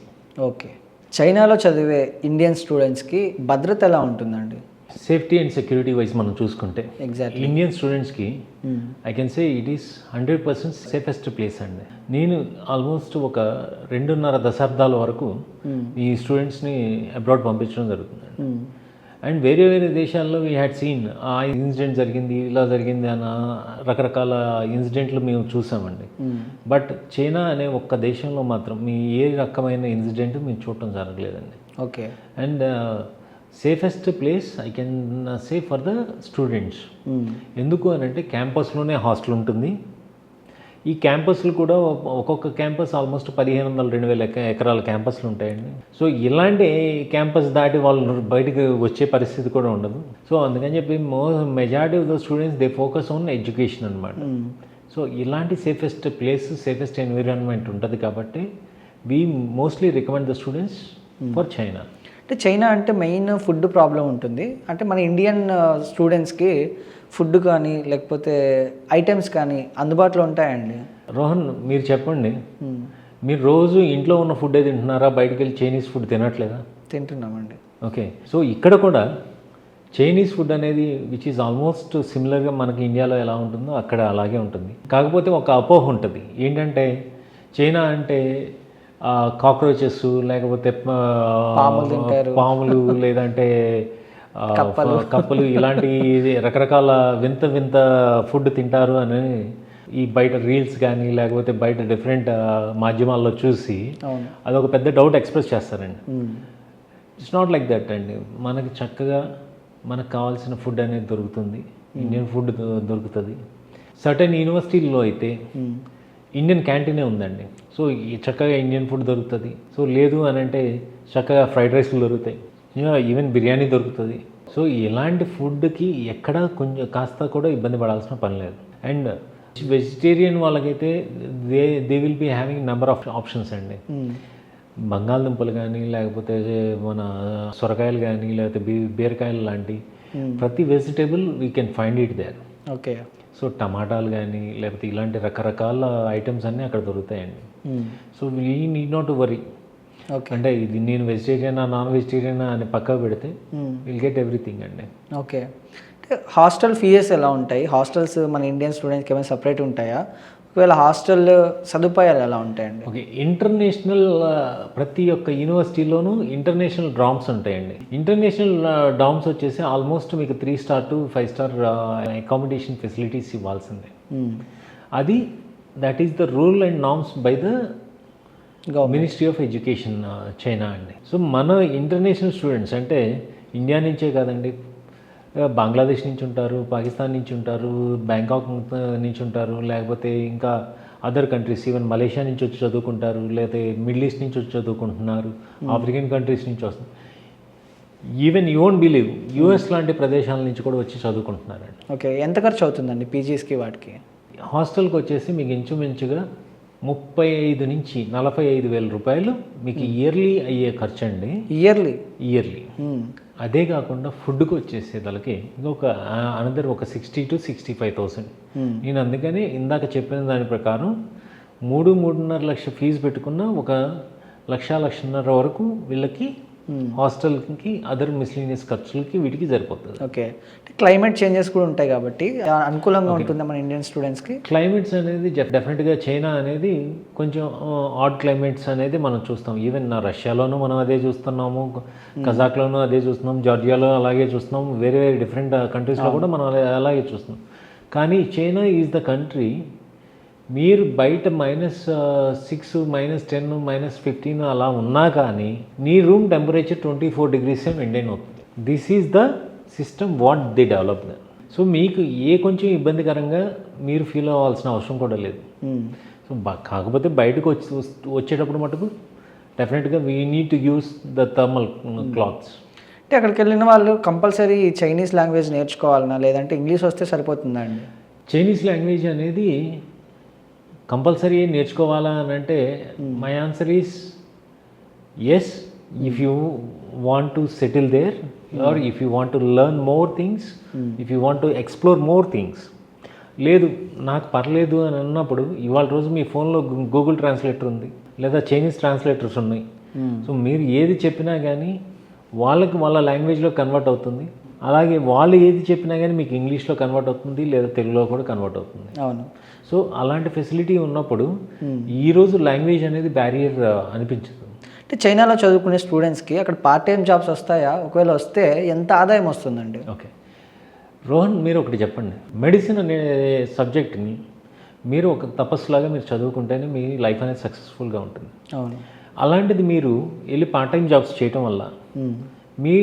Okay. చైనాలో చదివే ఇండియన్ స్టూడెంట్స్కి భద్రత ఎలా ఉంటుందండి? సేఫ్టీ అండ్ సెక్యూరిటీ వైజ్ మనం చూసుకుంటే ఎగ్జాక్ట్లీ ఇండియన్ స్టూడెంట్స్కి I can say it is 100% safest place అండి. నేను ఆల్మోస్ట్ ఒక 2.5 దశాబ్దాల వరకు ఈ స్టూడెంట్స్ని అబ్రాడ్ పంపించడం జరుగుతుంది. అండ్ వేరే వేరే దేశాల్లో వీ హ్యాడ్ సీన్ ఆ ఇన్సిడెంట్ జరిగింది, ఇలా జరిగింది అన్న రకరకాల ఇన్సిడెంట్లు మేము చూసామండి. బట్ చైనా అనే ఒక్క దేశంలో మాత్రం మీ ఏ రకమైన ఇన్సిడెంట్ మేము చూడటం జరగలేదండి. Okay. And safest place I can say for the students. ఎందుకు అని అంటే క్యాంపస్లోనే హాస్టల్ ఉంటుంది. ఈ క్యాంపస్లు కూడా ఒక్కొక్క క్యాంపస్ ఆల్మోస్ట్ 1500-2000 ఎకరాల క్యాంపస్లు ఉంటాయండి. సో ఇలాంటి క్యాంపస్ దాటి వాళ్ళు బయటకు వచ్చే పరిస్థితి కూడా ఉండదు. సో అందుకని చెప్పి majority of the students they focus on education అనమాట. సో ఇలాంటి సేఫెస్ట్ ప్లేస్, సేఫెస్ట్ ఎన్విరాన్మెంట్ ఉంటుంది కాబట్టి we mostly recommend the students for China. అంటే చైనా అంటే మెయిన్ ఫుడ్ ప్రాబ్లం ఉంటుంది. అంటే మన ఇండియన్ స్టూడెంట్స్కి ఫుడ్ కానీ లేకపోతే ఐటమ్స్ కానీ అందుబాటులో ఉంటాయండి? రోహన్ మీరు చెప్పండి, మీరు రోజు ఇంట్లో ఉన్న ఫుడ్ తింటున్నారా, బయటకు వెళ్ళి చైనీస్ ఫుడ్ తినట్లేదా? తింటున్నామండి. ఓకే. సో ఇక్కడ కూడా చైనీస్ ఫుడ్ అనేది విచ్ ఈజ్ ఆల్మోస్ట్ సిమిలర్గా మనకి ఇండియాలో ఎలా ఉంటుందో అక్కడ అలాగే ఉంటుంది. కాకపోతే ఒక అపోహ ఉంటుంది ఏంటంటే చైనా అంటే కాక్రోచెస్ లేకపోతే పాములు లేదంటే కప్పలు ఇలాంటి రకరకాల వింత వింత ఫుడ్ తింటారు అని ఈ బయట రీల్స్ కానీ లేకపోతే బయట డిఫరెంట్ మాధ్యమాల్లో చూసి అదొక పెద్ద డౌట్ ఎక్స్ప్రెస్ చేస్తారండి. ఇట్స్ నాట్ లైక్ దట్ అండి. మనకి చక్కగా మనకు కావాల్సిన ఫుడ్ అనేది దొరుకుతుంది, ఇండియన్ ఫుడ్ దొరుకుతుంది. సర్టెన్ యూనివర్సిటీల్లో అయితే ఇండియన్ క్యాంటీనే ఉందండి. సో చక్కగా ఇండియన్ ఫుడ్ దొరుకుతుంది. సో లేదు అని అంటే చక్కగా ఫ్రైడ్ రైస్లు దొరుకుతాయి, ఈవెన్ బిర్యానీ దొరుకుతుంది. సో ఇలాంటి ఫుడ్కి ఎక్కడ కొంచెం కాస్త కూడా ఇబ్బంది పడాల్సిన పని లేదు. అండ్ వెజిటేరియన్ వాళ్ళకైతే they will be having number of options అండి. బంగాళదుంపలు కానీ లేకపోతే మన సొరకాయలు కానీ లేకపోతే బీరకాయలు లాంటి ప్రతి vegetable we can find it there. Okay. So టమాటాలు కానీ లేకపోతే ఇలాంటి రకరకాల ఐటమ్స్ అన్నీ అక్కడ దొరుకుతాయండి. So we need not to worry. అంటే ఇది నేను వెజిటేరియనా నాన్ వెజిటేరియనా అని పక్కా పెడితే విల్ గెట్ ఎవ్రీథింగ్ అండి. ఓకే. హాస్టల్ ఫీజెస్ ఎలా ఉంటాయి? హాస్టల్స్ మన ఇండియన్ స్టూడెంట్స్కి ఏమైనా సపరేట్ ఉంటాయా? ఒకవేళ హాస్టల్ సదుపాయాలు ఎలా ఉంటాయండి? ఓకే. ఇంటర్నేషనల్ ప్రతి ఒక్క యూనివర్సిటీలోనూ ఇంటర్నేషనల్ డామ్స్ ఉంటాయండి. ఇంటర్నేషనల్ డామ్స్ వచ్చేసి ఆల్మోస్ట్ మీకు 3 star to 5 star accommodation facilities ఇవ్వాల్సిందే. అది that is the rule and norms by the ministry of education China అండి. సో మన ఇంటర్నేషనల్ స్టూడెంట్స్ అంటే ఇండియా నుంచే కాదండి, బంగ్లాదేశ్ నుంచి ఉంటారు, పాకిస్తాన్ నుంచి ఉంటారు, బ్యాంకాక్ నుంచి ఉంటారు, లేకపోతే ఇంకా అదర్ కంట్రీస్ ఈవెన్ మలేషియా నుంచి వచ్చి చదువుకుంటారు, లేకపోతే మిడిల్ ఈస్ట్ నుంచి వచ్చి చదువుకుంటున్నారు, ఆఫ్రికన్ కంట్రీస్ నుంచి వస్తున్నారు. Even you won't believe US లాంటి ప్రదేశాల నుంచి కూడా వచ్చి చదువుకుంటున్నారండి. ఓకే. ఎంత ఖర్చు అవుతుందండి పీజీస్కి వాటికి? హాస్టల్కి వచ్చేసి మీకు ఇంచుమించుగా 35 నుంచి 45 వేల రూపాయలు మీకు ఇయర్లీ అయ్యే ఖర్చు అండి. ఇయర్లీ. అదే కాకుండా ఫుడ్కి వచ్చేసేదానికి ఇంకొక అనదర్ ఒక 60,000 to 65,000. నేను అందుకని ఇందాక చెప్పిన దాని ప్రకారం 3-3.5 లక్షల ఫీజు పెట్టుకున్న 1-1.5 వరకు వీళ్ళకి హాస్టల్కి అదర్ మిస్లీనియస్ ఖర్చులకి వీటికి సరిపోతుంది. ఓకే. క్లైమేట్ చేంజెస్ కూడా ఉంటాయి కాబట్టి అనుకూలంగా ఉంటుంది మన ఇండియన్ స్టూడెంట్స్కి. క్లైమేట్స్ అనేది డెఫినెట్గా చైనా అనేది కొంచెం ఆడ్ క్లైమేట్స్ అనేది మనం చూస్తాం. ఈవెన్ రష్యాలోనూ మనం అదే చూస్తున్నాము, కజాక్లోనూ అదే చూస్తున్నాం, జార్జియాలో అలాగే చూస్తున్నాం, వేరే వేరే డిఫరెంట్ కంట్రీస్లో కూడా మనం అలాగే చూస్తున్నాం. కానీ చైనా ఈజ్ ద కంట్రీ మీరు బయట -6, -10, -15 అలా ఉన్నా కానీ నీ రూమ్ టెంపరేచర్ 24 degrees మెయింటైన్ అవుతుంది. This is the system what they develop. So మీకు కొంచెం ఇబ్బందికరంగా మీరు ఫీల్ అవ్వాల్సిన అవసరం కూడా లేదు. సో కాకపోతే బయటకు వచ్చేటప్పుడు మటుకు డెఫినెట్గా we need to use the thermal clothes. అంటే అక్కడికి వెళ్ళిన వాళ్ళు కంపల్సరీ చైనీస్ లాంగ్వేజ్ నేర్చుకోవాలన్నా లేదంటే ఇంగ్లీష్ వస్తే సరిపోతుందా అండి? చైనీస్ లాంగ్వేజ్ అనేది కంపల్సరీ నేర్చుకోవాలా అని అంటే my answer is yes, if you want to settle there or if you want to learn more things, if you want to explore more things. లేదు నాకు పర్లేదు అని అన్నప్పుడు ఇవాళ రోజు మీ ఫోన్లో గూగుల్ ట్రాన్స్లేటర్ ఉంది, లేదా చైనీస్ ట్రాన్స్లేటర్స్ ఉన్నాయి. సో మీరు ఏది చెప్పినా కానీ వాళ్ళకి వాళ్ళ లాంగ్వేజ్లో కన్వర్ట్ అవుతుంది. అలాగే వాళ్ళు ఏది చెప్పినా కానీ మీకు ఇంగ్లీష్లో కన్వర్ట్ అవుతుంది, లేదా తెలుగులో కూడా కన్వర్ట్ అవుతుంది. అవును. సో అలాంటి ఫెసిలిటీ ఉన్నప్పుడు ఈరోజు లాంగ్వేజ్ అనేది బ్యారియర్ అనిపించదు. అంటే చైనాలో చదువుకునే స్టూడెంట్స్కి అక్కడ పార్ట్ టైం జాబ్స్ వస్తాయా, ఒకవేళ వస్తే ఎంత ఆదాయం వస్తుందండి? ఓకే రోహన్, మీరు ఒకటి చెప్పండి. మెడిసిన్ అనే సబ్జెక్ట్ని మీరు ఒక తపస్సులాగా మీరు చదువుకుంటేనే మీ లైఫ్ అనేది సక్సెస్ఫుల్గా ఉంటుంది. అవును. అలాంటిది మీరు వెళ్ళి పార్ట్ టైం జాబ్స్ చేయటం వల్ల మీ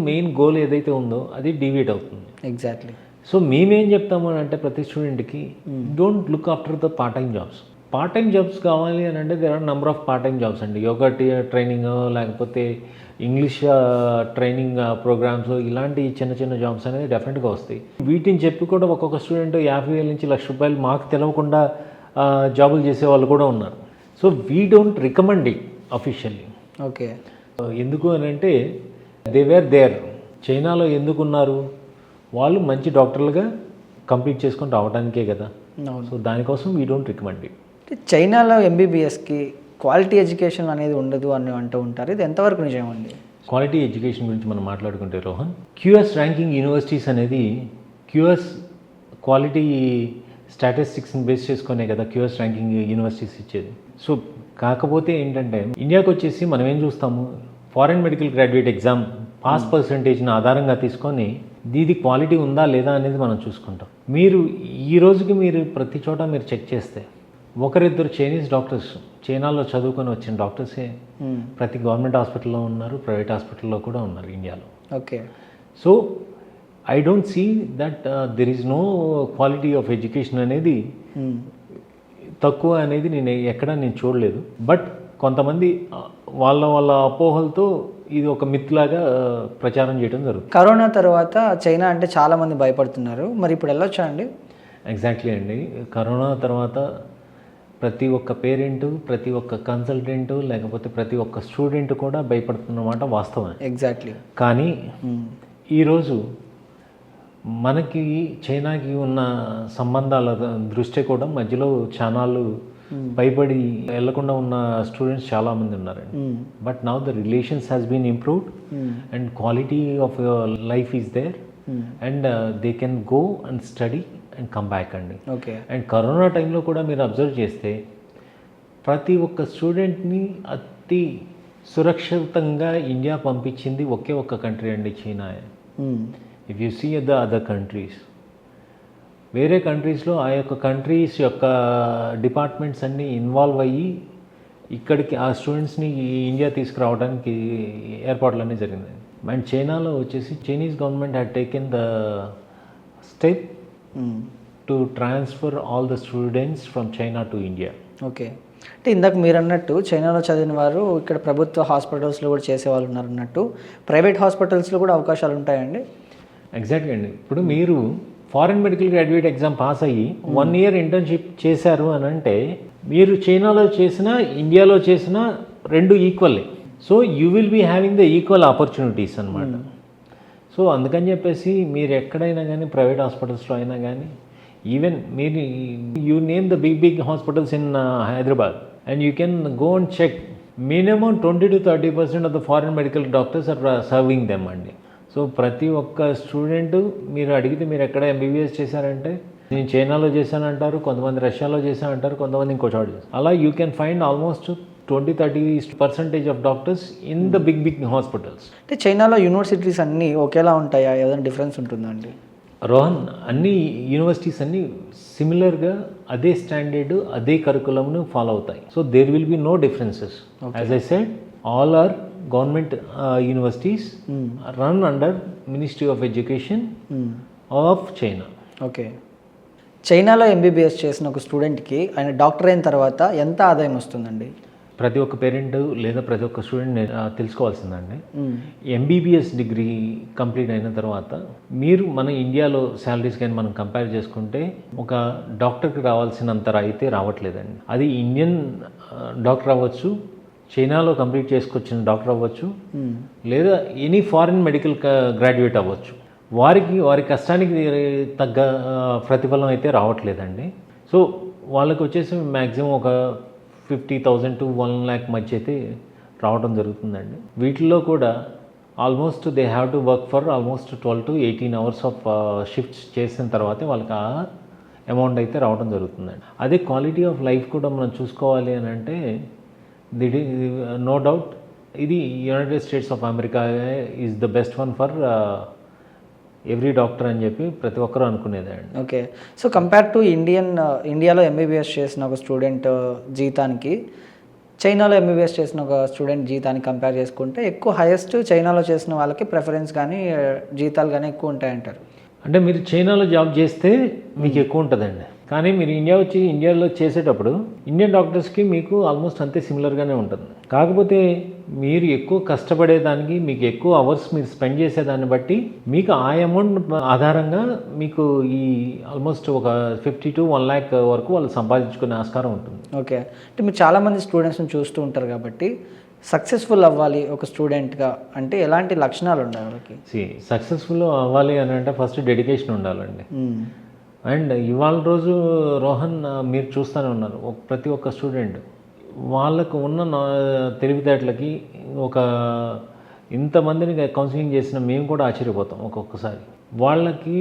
మెయిన్ గోల్ ఏదైతే ఉందో అది డీవియేట్ అవుతుంది. ఎగ్జాక్ట్లీ. సో మేమేం చెప్తాము అని అంటే ప్రతి స్టూడెంట్కి don't look after the part time jobs. Part time jobs కావాలి అని అంటే there are number of part time jobs అండి. యోగా ట్రైనింగ్, లేకపోతే ఇంగ్లీష్ ట్రైనింగ్ ప్రోగ్రామ్స్, ఇలాంటి చిన్న చిన్న జాబ్స్ అనేది డెఫినెట్గా వస్తాయి. వీటిని చెప్పి కూడా ఒక్కొక్క స్టూడెంట్ 50,000 నుంచి ₹1,00,000 మాకు తెలవకుండా జాబులు చేసే వాళ్ళు కూడా ఉన్నారు. So we don't recommend it officially. Okay. ఎందుకు అని అంటే దే వేర్ దేర్. చైనాలో ఎందుకున్నారు? వాళ్ళు మంచి డాక్టర్లుగా కంప్లీట్ చేసుకొని రావడానికే కదా. సో దానికోసం వీ డోంట్ రికమెండ్ ఇట్. చైనాలో ఎంబీబీఎస్కి క్వాలిటీ ఎడ్యుకేషన్ అనేది ఉండదు అని అంటూ ఉంటారు, ఇది ఎంతవరకు నిజమండి? క్వాలిటీ ఎడ్యుకేషన్ గురించి మనం మాట్లాడుకుంటే రోహన్, క్యూఎస్ ర్యాంకింగ్ యూనివర్సిటీస్ అనేది క్యూఎస్ క్వాలిటీ స్టాటిస్టిక్స్ని బేస్ చేసుకునే కదా క్యూఎస్ ర్యాంకింగ్ యూనివర్సిటీస్ ఇచ్చేది. సో కాకపోతే ఏంటంటే ఇండియాకి వచ్చేసి మనం ఏం చూస్తాము, foreign medical graduate exam pass పర్సంటేజ్ని ఆధారంగా తీసుకొని ఇది క్వాలిటీ ఉందా లేదా అనేది మనం చూసుకుంటాం. మీరు ఈ రోజుకి మీరు ప్రతి చోట మీరు చెక్ చేస్తే ఒకరిద్దరు చైనీస్ డాక్టర్స్, చైనాలో చదువుకొని వచ్చిన డాక్టర్సే ప్రతి గవర్నమెంట్ హాస్పిటల్లో ఉన్నారు, ప్రైవేట్ హాస్పిటల్లో కూడా ఉన్నారు ఇండియాలో. Okay. So I don't see that there is no quality of education అనేది తక్కువ అనేది నేను ఎక్కడా చూడలేదు. బట్ కొంతమంది వాళ్ళ అపోహలతో ఇది ఒక మిత్ లాగా ప్రచారం చేయడం జరుగుతుంది. కరోనా తర్వాత చైనా అంటే చాలామంది భయపడుతున్నారు, మరి ఇప్పుడు వెళ్ళొచ్చా అండి? ఎగ్జాక్ట్లీ అండి. కరోనా తర్వాత ప్రతి ఒక్క పేరెంటు, ప్రతి ఒక్క కన్సల్టెంటు, లేకపోతే ప్రతి ఒక్క స్టూడెంట్ కూడా భయపడుతున్నమాట వాస్తవం. ఎగ్జాక్ట్లీ. కానీ ఈరోజు మనకి చైనాకి ఉన్న సంబంధాల దృష్టి కూడా మధ్యలో ఛానళ్ళు భయపడి వెళ్లకుండా ఉన్న స్టూడెంట్స్ చాలామంది ఉన్నారండి. But now the relations has been improved and quality of your life is there and they can go and study and come back అండి. ఓకే. అండ్ కరోనా టైంలో కూడా మీరు అబ్జర్వ్ చేస్తే ప్రతి ఒక్క స్టూడెంట్ని అతి సురక్షితంగా ఇండియా పంపించింది ఒకే ఒక్క కంట్రీ అండి, China. If you see the other countries, వేరే కంట్రీస్లో ఆ యొక్క కంట్రీస్ యొక్క డిపార్ట్మెంట్స్ అన్నీ ఇన్వాల్వ్ అయ్యి ఇక్కడికి ఆ స్టూడెంట్స్ని ఇండియా తీసుకురావడానికి ఏర్పాట్లన్నీ జరిగింది. అండ్ చైనాలో వచ్చేసి Chinese government had taken the step to transfer all the students from China to India. Okay. అంటే ఇందాక మీరు అన్నట్టు చైనాలో చదివిన వారు ఇక్కడ ప్రభుత్వ హాస్పిటల్స్లో కూడా చేసేవాళ్ళు ఉన్నారు అన్నట్టు, ప్రైవేట్ హాస్పిటల్స్లో కూడా అవకాశాలు ఉంటాయండి? ఎగ్జాక్ట్లీ అండి. ఇప్పుడు మీరు foreign medical graduate exam pass అయ్యి 1 year ఇంటర్న్షిప్ చేశారు అని అంటే మీరు చైనాలో చేసినా ఇండియాలో చేసినా రెండు ఈక్వల్లే. So you will be having the equal opportunities అనమాట. సో అందుకని చెప్పేసి మీరు ఎక్కడైనా కానీ ప్రైవేట్ హాస్పిటల్స్లో అయినా కానీ, ఈవెన్ మీరు you name the big hospitals in Hyderabad and you can go and check, minimum 20 to 30% of the foreign medical doctors are serving them అండి. సో ప్రతి ఒక్క స్టూడెంట్ మీరు అడిగితే మీరు ఎక్కడ ఎంబీబీఎస్ చేశారంటే నేను చైనాలో చేశానంటారు, కొంతమంది రష్యాలో చేశానంటారు, కొంతమంది ఇంకో చోట చేశారు. అలా you can find almost 20-30% of doctors in the big hospitals. అంటే చైనాలో యూనివర్సిటీస్ అన్నీ ఒకేలా ఉంటాయా, ఏదైనా డిఫరెన్స్ ఉంటుందా అండి? రోహన్, అన్ని యూనివర్సిటీస్ అన్నీ సిమిలర్గా అదే స్టాండర్డ్, అదే కరికులంను ఫాలో అవుతాయి. So there will be no differences. As I said, all are government universities run under ministry of education of China. Okay. చైనాలో ఎంబీబీఎస్ చేసిన ఒక స్టూడెంట్కి ఆయన డాక్టర్ అయిన తర్వాత ఎంత ఆదాయం వస్తుందండి? ప్రతి ఒక్క పేరెంట్ లేదా ప్రతి ఒక్క స్టూడెంట్ తెలుసుకోవాల్సిందండి, ఎంబీబీఎస్ డిగ్రీ కంప్లీట్ అయిన తర్వాత మీరు మన ఇండియాలో శాలరీస్ కానీ మనం కంపేర్ చేసుకుంటే ఒక డాక్టర్కి రావాల్సినంత అయితే రావట్లేదండి. అది ఇండియన్ డాక్టర్ అవ్వచ్చు, చైనాలో కంప్లీట్ చేసుకొచ్చిన డాక్టర్ అవ్వచ్చు, లేదా ఎనీ ఫారిన్ మెడికల్ గ్రాడ్యుయేట్ అవ్వచ్చు. వారి కష్టానికి తగ్గ ప్రతిఫలం అయితే రావట్లేదండి. సో వాళ్ళకి వచ్చేసి మ్యాక్సిమం ఒక 50,000 to 1 lakh మధ్య అయితే రావడం జరుగుతుందండి. వీటిల్లో కూడా almost they have to work for almost 12 to 18 hours of shifts చేసిన తర్వాతే వాళ్ళకి ఆ అమౌంట్ అయితే రావడం జరుగుతుందండి. అదే క్వాలిటీ ఆఫ్ లైఫ్ కూడా మనం చూసుకోవాలి అని అంటే నో డౌట్ ఇది United states of America is the best one for every doctor అని చెప్పి ప్రతి ఒక్కరూ అనుకునేదే అండి. ఓకే. సో కంపేర్ టు ఇండియాలో ఎంబీబీఎస్ చేసిన ఒక స్టూడెంట్ జీతానికి చైనాలో ఎంబీబీఎస్ చేసిన ఒక స్టూడెంట్ జీతాన్ని కంపేర్ చేసుకుంటే ఎక్కువ హైయెస్ట్ చైనాలో చేసిన వాళ్ళకి ప్రిఫరెన్స్ కానీ జీతాలు కానీ ఎక్కువ ఉంటాయంటారు. అంటే మీరు చైనాలో జాబ్ చేస్తే మీకు ఎక్కువ ఉంటుందండి, కానీ మీరు ఇండియాలో చేసేటప్పుడు ఇండియన్ డాక్టర్స్కి మీకు ఆల్మోస్ట్ అంతే సిమిలర్గానే ఉంటుంది. కాకపోతే మీరు ఎక్కువ కష్టపడేదానికి మీకు ఎక్కువ అవర్స్ మీరు స్పెండ్ చేసేదాన్ని బట్టి మీకు ఆ అమౌంట్ ఆధారంగా మీకు ఈ ఆల్మోస్ట్ ఒక 50 to 1 lakh వరకు వాళ్ళు సంపాదించుకునే ఆస్కారం ఉంటుంది. ఓకే. అంటే మీరు చాలామంది స్టూడెంట్స్ని చూస్తూ ఉంటారు కాబట్టి సక్సెస్ఫుల్ అవ్వాలి ఒక స్టూడెంట్గా అంటే ఎలాంటి లక్షణాలు ఉండాలి వాళ్ళకి? సక్సెస్ఫుల్ అవ్వాలి అని అంటే ఫస్ట్ డెడికేషన్ ఉండాలండి. అండ్ ఇవాళ రోజు రోహన్ మీరు చూస్తూనే ఉన్నారు, ప్రతి ఒక్క స్టూడెంట్ వాళ్ళకు ఉన్న తెలివితేటలకి ఒక ఇంతమందిని కౌన్సిలింగ్ చేసిన మేము కూడా ఆశ్చర్యపోతాం ఒక్కొక్కసారి. వాళ్ళకి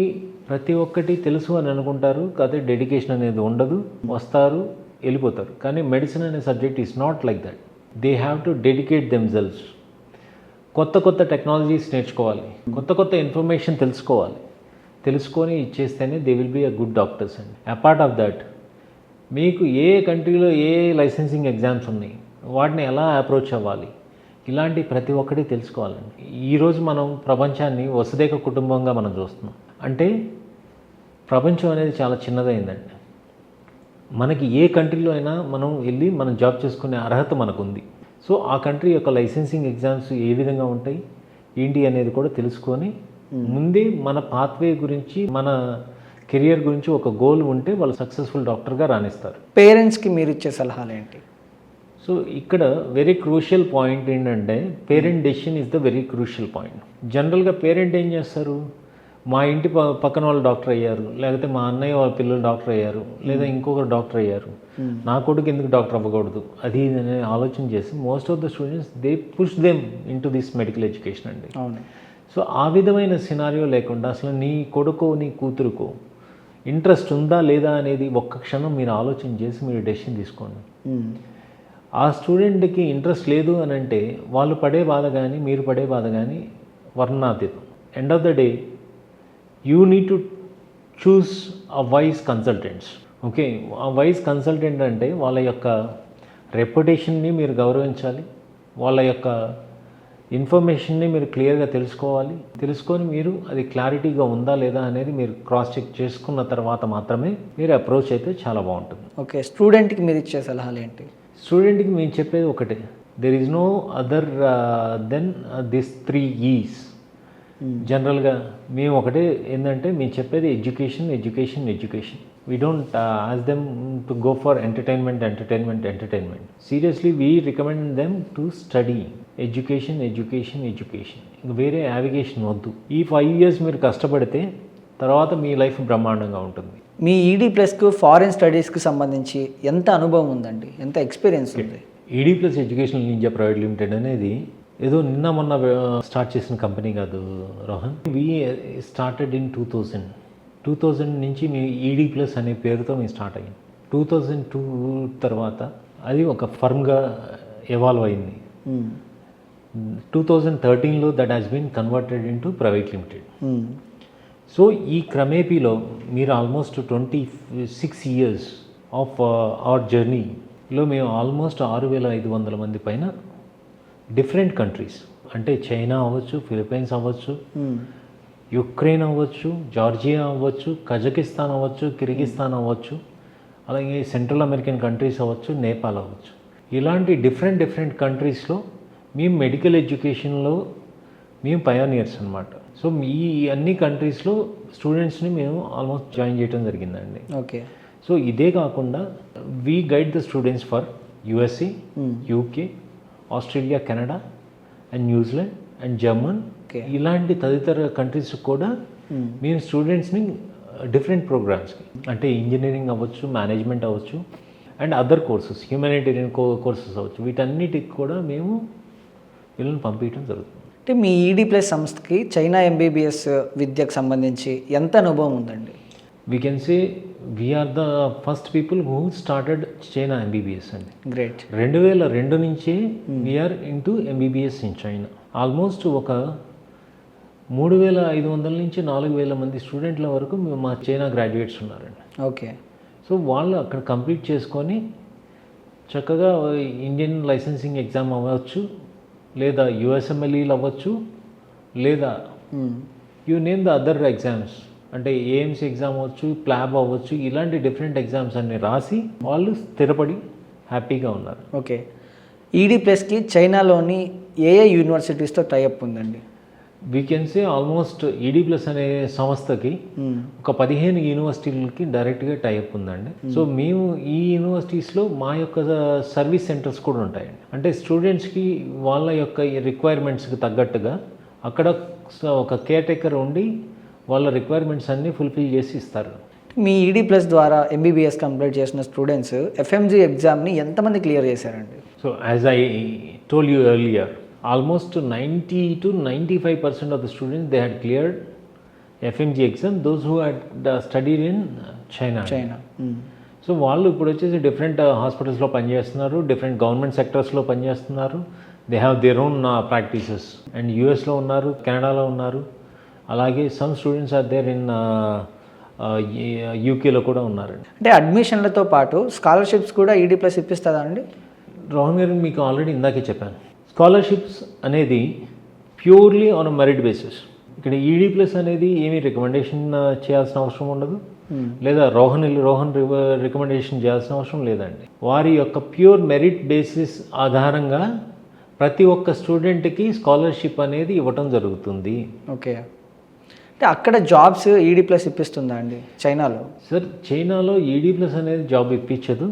ప్రతి ఒక్కటి తెలుసు అని అనుకుంటారు, కాకపోతే డెడికేషన్ అనేది ఉండదు, వస్తారు వెళ్ళిపోతారు. కానీ మెడిసిన్ అనే subject is not like that. They have to dedicate themselves. కొత్త టెక్నాలజీస్ నేర్చుకోవాలి, కొత్త ఇన్ఫర్మేషన్ తెలుసుకొని ఇచ్చేస్తేనే they will be a good doctors అండి. అపార్ట్ ఆఫ్ దట్ మీకు ఏ కంట్రీలో ఏ లైసెన్సింగ్ ఎగ్జామ్స్ ఉన్నాయి, వాటిని ఎలా అప్రోచ్ అవ్వాలి, ఇలాంటి ప్రతి ఒక్కటి తెలుసుకోవాలండి. ఈరోజు మనం ప్రపంచాన్ని వసుదైక కుటుంబంగా మనం చూస్తున్నాం. అంటే ప్రపంచం అనేది చాలా చిన్నదైందండి. మనకి ఏ కంట్రీలో అయినా మనం వెళ్ళి మనం జాబ్ చేసుకునే అర్హత మనకుంది. సో ఆ కంట్రీ యొక్క లైసెన్సింగ్ ఎగ్జామ్స్ ఏ విధంగా ఉంటాయి ఏంటి అనేది కూడా తెలుసుకొని ముందే మన పాత్వే గురించి మన కెరియర్ గురించి ఒక గోల్ ఉంటే వాళ్ళు సక్సెస్ఫుల్ డాక్టర్గా రాణిస్తారు. పేరెంట్స్కి మీరు ఇచ్చే సలహాలు ఏంటి? సో ఇక్కడ వెరీ క్రూషియల్ పాయింట్ ఏంటంటే parent decision is the very crucial point. జనరల్గా పేరెంట్ ఏం చేస్తారు, మా ఇంటి పక్కన వాళ్ళు డాక్టర్ అయ్యారు, లేకపోతే మా అన్నయ్య వాళ్ళ పిల్లలు డాక్టర్ అయ్యారు, లేదా ఇంకొకరు డాక్టర్ అయ్యారు, నా కొడుకు ఎందుకు డాక్టర్ అవ్వకూడదు అది అనే ఆలోచన చేసి most of the students they push them in to this medical education అండి. సో ఆ విధమైన సినారియో లేకుండా అసలు నీ కొడుకో నీ కూతురుకో ఇంట్రెస్ట్ ఉందా లేదా అనేది ఒక్క క్షణం మీరు ఆలోచన చేసి మీరు డెసిషన్ తీసుకోండి. ఆ స్టూడెంట్కి ఇంట్రెస్ట్ లేదు అని అంటే వాళ్ళు పడే బాధ కానీ మీరు పడే బాధ కానీ వర్ణాతీతం. End of the day you need to choose a wise consultants. Okay, ఆ వైజ్ కన్సల్టెంట్ అంటే వాళ్ళ యొక్క రెప్యుటేషన్ని మీరు గౌరవించాలి, వాళ్ళ యొక్క ఇన్ఫర్మేషన్ని మీరు క్లియర్గా తెలుసుకొని మీరు అది క్లారిటీగా ఉందా లేదా అనేది మీరు క్రాస్ చెక్ చేసుకున్న తర్వాత మాత్రమే మీరు అప్రోచ్ అయితే చాలా బాగుంటుంది. ఓకే. స్టూడెంట్కి మీరు ఇచ్చే సలహాలు ఏంటి? స్టూడెంట్కి మేము చెప్పేది ఒకటే, there is no other than this 3 E's. జనరల్గా మేము ఒకటే ఏంటంటే మేము చెప్పేది education. We don't ask them to go for entertainment. Seriously we recommend them to study education. ఇంకా వేరే యావిగేషన్ వద్దు. ఈ 5 years మీరు కష్టపడితే తర్వాత మీ లైఫ్ బ్రహ్మాండంగా ఉంటుంది. మీ ఈడీ ప్లస్కు ఫారిన్ స్టడీస్కి సంబంధించి ఎంత అనుభవం ఉందండి, ఎంత ఎక్స్పీరియన్స్ ఉంది? ED plus educational India private limited అనేది ఏదో నిన్న మొన్న స్టార్ట్ చేసిన కంపెనీ కాదు రోహన్. వీ స్టార్టెడ్ ఇన్ 2000 నుంచి మీ ఈడీ ప్లస్ అనే పేరుతో మేము స్టార్ట్ అయ్యింది. 2002 తర్వాత అది ఒక ఫర్మ్గా ఎవాల్వ్ అయింది. 2013లో that has been converted into private limited. So ఈ క్రమేపీలో మీరు ఆల్మోస్ట్ 26 years ఆఫ్ అవర్ జర్నీలో మేము ఆల్మోస్ట్ 6500 మంది పైన డిఫరెంట్ కంట్రీస్ అంటే చైనా అవ్వచ్చు, ఫిలిప్పైన్స్ అవ్వచ్చు, యుక్రెయిన్ అవ్వచ్చు, జార్జియా అవ్వచ్చు, కజకిస్తాన్ అవ్వచ్చు, కిర్గిస్తాన్ అవ్వచ్చు, అలాగే సెంట్రల్ అమెరికన్ కంట్రీస్ అవ్వచ్చు, నేపాల్ అవ్వచ్చు, ఇలాంటి డిఫరెంట్ కంట్రీస్లో మేము మెడికల్ ఎడ్యుకేషన్లో మేము పయోనియర్స్ అనమాట. సో ఈ అన్ని కంట్రీస్లో స్టూడెంట్స్ని మేము ఆల్మోస్ట్ జాయిన్ చేయడం జరిగిందండి. ఓకే. సో ఇదే కాకుండా we guide the students for USA, UK, Australia, Canada and New Zealand and German, ఇలాంటి తదితర కంట్రీస్ కూడా మేము స్టూడెంట్స్ని డిఫరెంట్ ప్రోగ్రామ్స్కి అంటే ఇంజనీరింగ్ అవ్వచ్చు, మేనేజ్మెంట్ అవ్వచ్చు and other courses, humanitarian courses అవ్వచ్చు, వీటన్నిటికి కూడా మేము వీళ్ళని పంపించడం జరుగుతుంది. అంటే మీ ఈడీ ప్లస్ సంస్థకి చైనా ఎంబీబీఎస్ విద్యకు సంబంధించి ఎంత అనుభవం ఉందండి? We can say we're the first people who started China MBBS అండి. గ్రేట్. 2002 నుంచే we're into MBBS in China. Almost ఒక 3,500 నుంచి 4,000 మంది స్టూడెంట్ల వరకు మా చైనా గ్రాడ్యుయేట్స్ ఉన్నారండి. ఓకే. సో వాళ్ళు అక్కడ కంప్లీట్ చేసుకొని చక్కగా ఇండియన్ లైసెన్సింగ్ ఎగ్జామ్ అవ్వచ్చు, లేదా యుఎస్ఎంఎల్ఈలు అవ్వచ్చు, లేదా you name the other exams, అంటే ఏఎంసీ ఎగ్జామ్ అవ్వచ్చు, ప్లాబ్ అవ్వచ్చు, ఇలాంటి డిఫరెంట్ ఎగ్జామ్స్ అన్ని రాసి వాళ్ళు స్థిరపడి హ్యాపీగా ఉన్నారు. ఓకే. ఈడీ ప్లస్కి చైనాలోని ఏ యూనివర్సిటీస్తో టైఅప్ ఉందండి? We can say almost ED plus అనే సంస్థకి ఒక 15 యూనివర్సిటీలకి డైరెక్ట్గా టైఅప్ ఉందండి. సో మేము ఈ యూనివర్సిటీస్లో మా యొక్క సర్వీస్ సెంటర్స్ కూడా ఉంటాయండి. అంటే స్టూడెంట్స్కి వాళ్ళ యొక్క రిక్వైర్మెంట్స్కి తగ్గట్టుగా అక్కడ ఒక కేర్ టేకర్ ఉండి వాళ్ళ రిక్వైర్మెంట్స్ అన్నీ ఫుల్ఫిల్ చేసి ఇస్తారు. మీ ఈడీ ప్లస్ ద్వారా ఎంబీబీఎస్ కంప్లీట్ చేసిన స్టూడెంట్స్ ఎఫ్ఎంజీ ఎగ్జామ్ని ఎంతమంది క్లియర్ చేశారండి? So as I told you earlier, almost 90 to 95% of the students they had cleared FMG exam, those who had studied in China. So వాళ్ళు ఇప్పుడు వచ్చేసి different హాస్పిటల్స్లో పనిచేస్తున్నారు, different government సెక్టర్స్లో పనిచేస్తున్నారు. They have their own practices. And యూఎస్లో ఉన్నారు, కెనడాలో ఉన్నారు, అలాగే some students are there in యూకేలో కూడా ఉన్నారండి. అంటే అడ్మిషన్లతో పాటు స్కాలర్షిప్స్ కూడా ఈడీ ప్లస్ ఇప్పిస్తుందా అండి? రోహన్ గారు, మీకు ఆల్రెడీ ఇందాకే చెప్పాను, స్కాలర్షిప్స్ అనేది ప్యూర్లీ ఆన్ మెరిట్ బేసిస్. ఇక్కడ ఈడీ ప్లస్ అనేది ఏమీ రికమెండేషన్ చేయాల్సిన అవసరం ఉండదు, లేదా రోహన్ రికమెండేషన్ చేయాల్సిన అవసరం లేదండి. వారి యొక్క ప్యూర్ మెరిట్ బేసిస్ ఆధారంగా ప్రతి ఒక్క స్టూడెంట్కి స్కాలర్షిప్ అనేది ఇవ్వటం జరుగుతుంది. ఓకే. అంటే అక్కడ జాబ్స్ ఈడీ ప్లస్ ఇప్పిస్తుందా అండి చైనాలో? సార్, చైనాలో ఈడీ ప్లస్ అనేది జాబ్ ఇప్పించదు,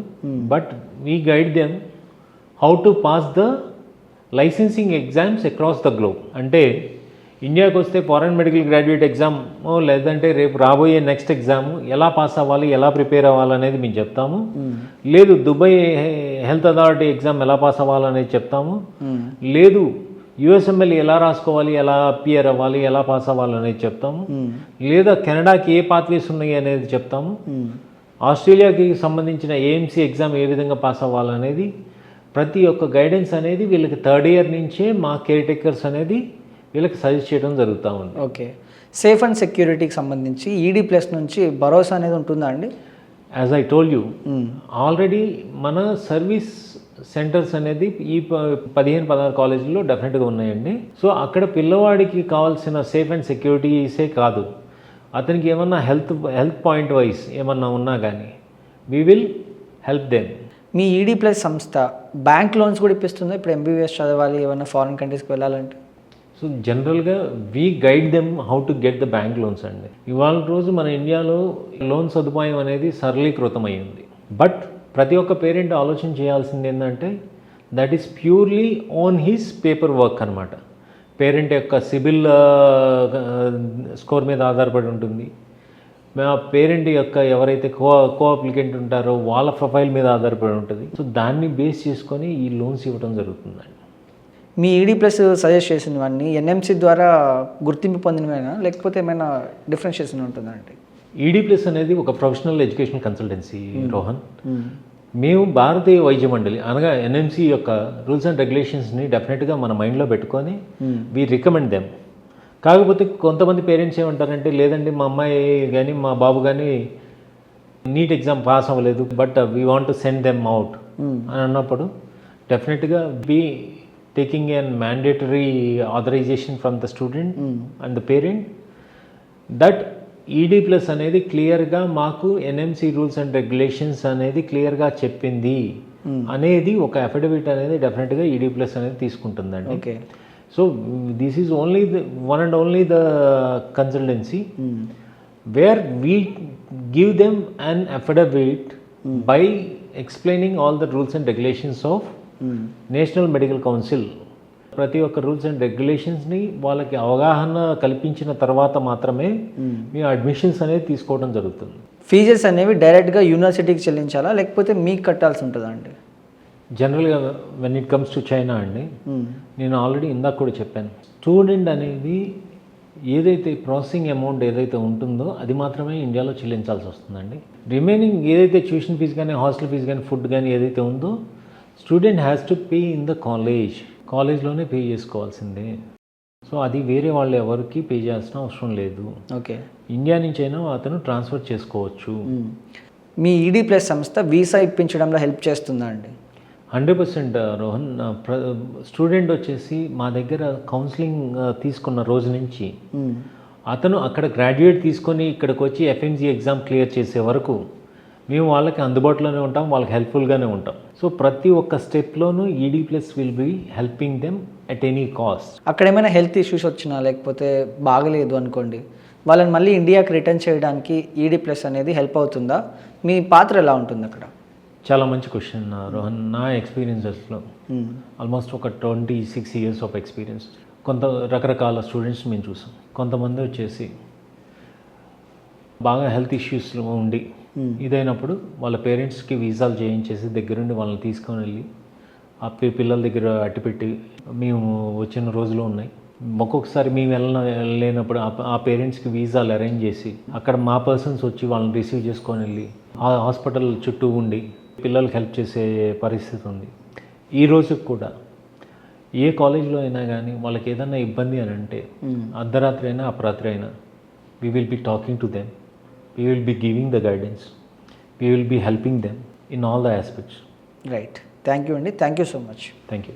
but we guide them how to pass the licensing exams across the globe. అంటే ఇండియాకి వస్తే ఫారెన్ మెడికల్ గ్రాడ్యుయేట్ ఎగ్జామ్, లేదంటే రేపు రాబోయే నెక్స్ట్ ఎగ్జామ్ ఎలా పాస్ అవ్వాలి, ఎలా ప్రిపేర్ అవ్వాలనేది మేము చెప్తాము. లేదు దుబాయ్ హెల్త్ అథారిటీ ఎగ్జామ్ ఎలా పాస్ అవ్వాలనేది చెప్తాము. లేదు యుఎస్ఎంఎల్ ఎలా రాసుకోవాలి, ఎలా అపియర్ అవ్వాలి, ఎలా పాస్ అవ్వాలనేది చెప్తాము. లేదా కెనడాకి ఏ పాత్వేస్ ఉన్నాయి అనేది చెప్తాము. ఆస్ట్రేలియాకి సంబంధించిన ఏఎంసీ ఎగ్జామ్ ఏ విధంగా పాస్ అవ్వాలనేది ప్రతి ఒక్క గైడెన్స్ అనేది వీళ్ళకి థర్డ్ ఇయర్ నుంచే మా కేర్ టేకర్స్ అనేది వీళ్ళకి సజెస్ట్ చేయడం జరుగుతూ ఉంది. ఓకే. సేఫ్ అండ్ సెక్యూరిటీకి సంబంధించి ఈడీ ప్లస్ నుంచి భరోసా అనేది ఉంటుందా అండి? As I told you, already మన సర్వీస్ సెంటర్స్ అనేది ఈ 15-16 కాలేజీల్లో డెఫినెట్గా ఉన్నాయండి. సో అక్కడ పిల్లవాడికి కావాల్సిన సేఫ్ అండ్ సెక్యూరిటీసే కాదు, అతనికి ఏమన్నా హెల్త్ పాయింట్ వైజ్ ఏమన్నా ఉన్నా కానీ we will help them. Me ED plus సంస్థ బ్యాంక్ లోన్స్ కూడా ఇప్పిస్తుందా ఇప్పుడు ఎంబీబీఎస్ చదవాలి, ఏమైనా ఫారిన్ కంట్రీస్కి వెళ్ళాలంటే? సో జనరల్గా we guide them how to get the bank loans అండి. ఇవాళ రోజు మన ఇండియాలో లోన్ సదుపాయం అనేది సరళీకృతం అయ్యింది. బట్ ప్రతి ఒక్క పేరెంట్ ఆలోచన చేయాల్సింది ఏంటంటే that is purely own his paper work అనమాట. పేరెంట్ యొక్క సిబిల్ స్కోర్ మీద ఆధారపడి ఉంటుంది. మా పేరెంట్ యొక్క ఎవరైతే కో అప్లికెంట్ ఉంటారో వాళ్ళ ప్రొఫైల్ మీద ఆధారపడి ఉంటుంది. సో దాన్ని బేస్ చేసుకొని ఈ లోన్స్ ఇవ్వడం జరుగుతుందండి. మీ ఈడీ ప్లస్ సజెస్ట్ చేసినవన్నీ ఎన్ఎంసీ ద్వారా గుర్తింపు పొందినవేనా, లేకపోతే ఏమైనా డిఫరెన్షియేషన్ ఉంటుందా అంటే? ఈడీ ప్లస్ అనేది ఒక ప్రొఫెషనల్ ఎడ్యుకేషన్ కన్సల్టెన్సీ రోహన్. మేము భారతీయ వైద్య మండలి అనగా ఎన్ఎంసీ యొక్క రూల్స్ అండ్ రెగ్యులేషన్స్ని డెఫినెట్గా మన మైండ్లో పెట్టుకొని వీ రికమెండ్ దెమ్. కాకపోతే కొంతమంది పేరెంట్స్ ఏమంటారంటే, లేదండి మా అమ్మాయి కానీ మా బాబు కానీ నీట్ ఎగ్జామ్ పాస్ అవ్వలేదు, but we want to send them out అని అన్నప్పుడు డెఫినెట్గా be taking an mandatory authorisation from the student and the parent that ED plus అనేది క్లియర్గా మాకు ఎన్ఎంసీ రూల్స్ అండ్ రెగ్యులేషన్స్ అనేది క్లియర్గా చెప్పింది అనేది ఒక అఫిడవిట్ అనేది డెఫినెట్గా ఈడీ ప్లస్ అనేది తీసుకుంటుందండి. Okay. So this is only the one and only the consultancy where we give them an affidavit by explaining all the rules and regulations of National Medical Council. ప్రతి ఒక్క rules and రెగ్యులేషన్స్ని వాళ్ళకి అవగాహన కల్పించిన తర్వాత మాత్రమే మేము admissions అనేది తీసుకోవడం జరుగుతుంది. ఫీజెస్ అనేవి డైరెక్ట్గా యూనివర్సిటీకి చెల్లించాలా, లేకపోతే మీకు కట్టాల్సి ఉంటుందా అండి? జనరల్గా when it comes to China అండి, నేను ఆల్రెడీ ఇందాక కూడా చెప్పాను, స్టూడెంట్ అనేది ఏదైతే ప్రాసెసింగ్ అమౌంట్ ఏదైతే ఉంటుందో అది మాత్రమే ఇండియాలో చెల్లించాల్సి వస్తుందండి. రిమైనింగ్ ఏదైతే ట్యూషన్ ఫీజు కానీ హాస్టల్ ఫీజు కానీ ఫుడ్ కానీ ఏదైతే ఉందో student has to pay in the కాలేజ్లోనే పే చేసుకోవాల్సిందే. సో అది వేరే వాళ్ళు ఎవరికి పే చేయాల్సిన అవసరం లేదు. ఓకే. ఇండియా నుంచి అయినా అతను ట్రాన్స్ఫర్ చేసుకోవచ్చు. మీ ఈడీ ప్లస్ సంస్థ వీసా ఇప్పించడంలో హెల్ప్ చేస్తుందా అండి? 100% రోహన్. స్టూడెంట్ వచ్చేసి మా దగ్గర కౌన్సిలింగ్ తీసుకున్న రోజు నుంచి అతను అక్కడ గ్రాడ్యుయేట్ తీసుకొని ఇక్కడికి వచ్చి ఎఫ్ఎంజీ ఎగ్జామ్ క్లియర్ చేసే వరకు మేము వాళ్ళకి అందుబాటులోనే ఉంటాం, వాళ్ళకి హెల్ప్ఫుల్గానే ఉంటాం. సో ప్రతి ఒక్క స్టెప్లోనూ ED plus will be helping them at any cost. అక్కడ ఏమైనా హెల్త్ ఇష్యూస్ వచ్చినా లేకపోతే బాగలేదు అనుకోండి, వాళ్ళని మళ్ళీ ఇండియాకి రిటర్న్ చేయడానికి ఈడీ ప్లస్ అనేది హెల్ప్ అవుతుందా? మీ పాత్ర ఎలా ఉంటుంది అక్కడ? చాలా మంచి క్వశ్చన్ రోహన్. నా ఎక్స్పీరియన్సెస్లో ఆల్మోస్ట్ ఒక 26 years ఆఫ్ ఎక్స్పీరియన్స్. కొంత రకరకాల స్టూడెంట్స్ మేము చూసాం. కొంతమంది వచ్చేసి బాగా హెల్త్ ఇష్యూస్లో ఉండి ఇదైనప్పుడు వాళ్ళ పేరెంట్స్కి వీసాలు చేయించేసి దగ్గరుండి వాళ్ళని తీసుకొని వెళ్ళి ఆ పిల్లల దగ్గర అట్టిపెట్టి మేము వచ్చిన రోజులు ఉన్నాయి. ఒక్కొక్కసారి మేము వెళ్ళలేనప్పుడు ఆ పేరెంట్స్కి వీసాలు అరేంజ్ చేసి అక్కడ మా పర్సన్స్ వచ్చి వాళ్ళని రిసీవ్ చేసుకొని వెళ్ళి ఆ హాస్పిటల్ చుట్టూ ఉండి పిల్లలకి హెల్ప్ చేసే పరిస్థితి ఉంది. ఈ రోజుకి కూడా ఏ కాలేజ్లో అయినా కానీ వాళ్ళకి ఏదైనా ఇబ్బంది అని అంటే అర్ధరాత్రి అయినా అపరాత్రి అయినా we will be talking to them, we will be giving the guidance, we will be helping them in all the aspects. Right. Thank you అండి. Thank you so much. Thank you.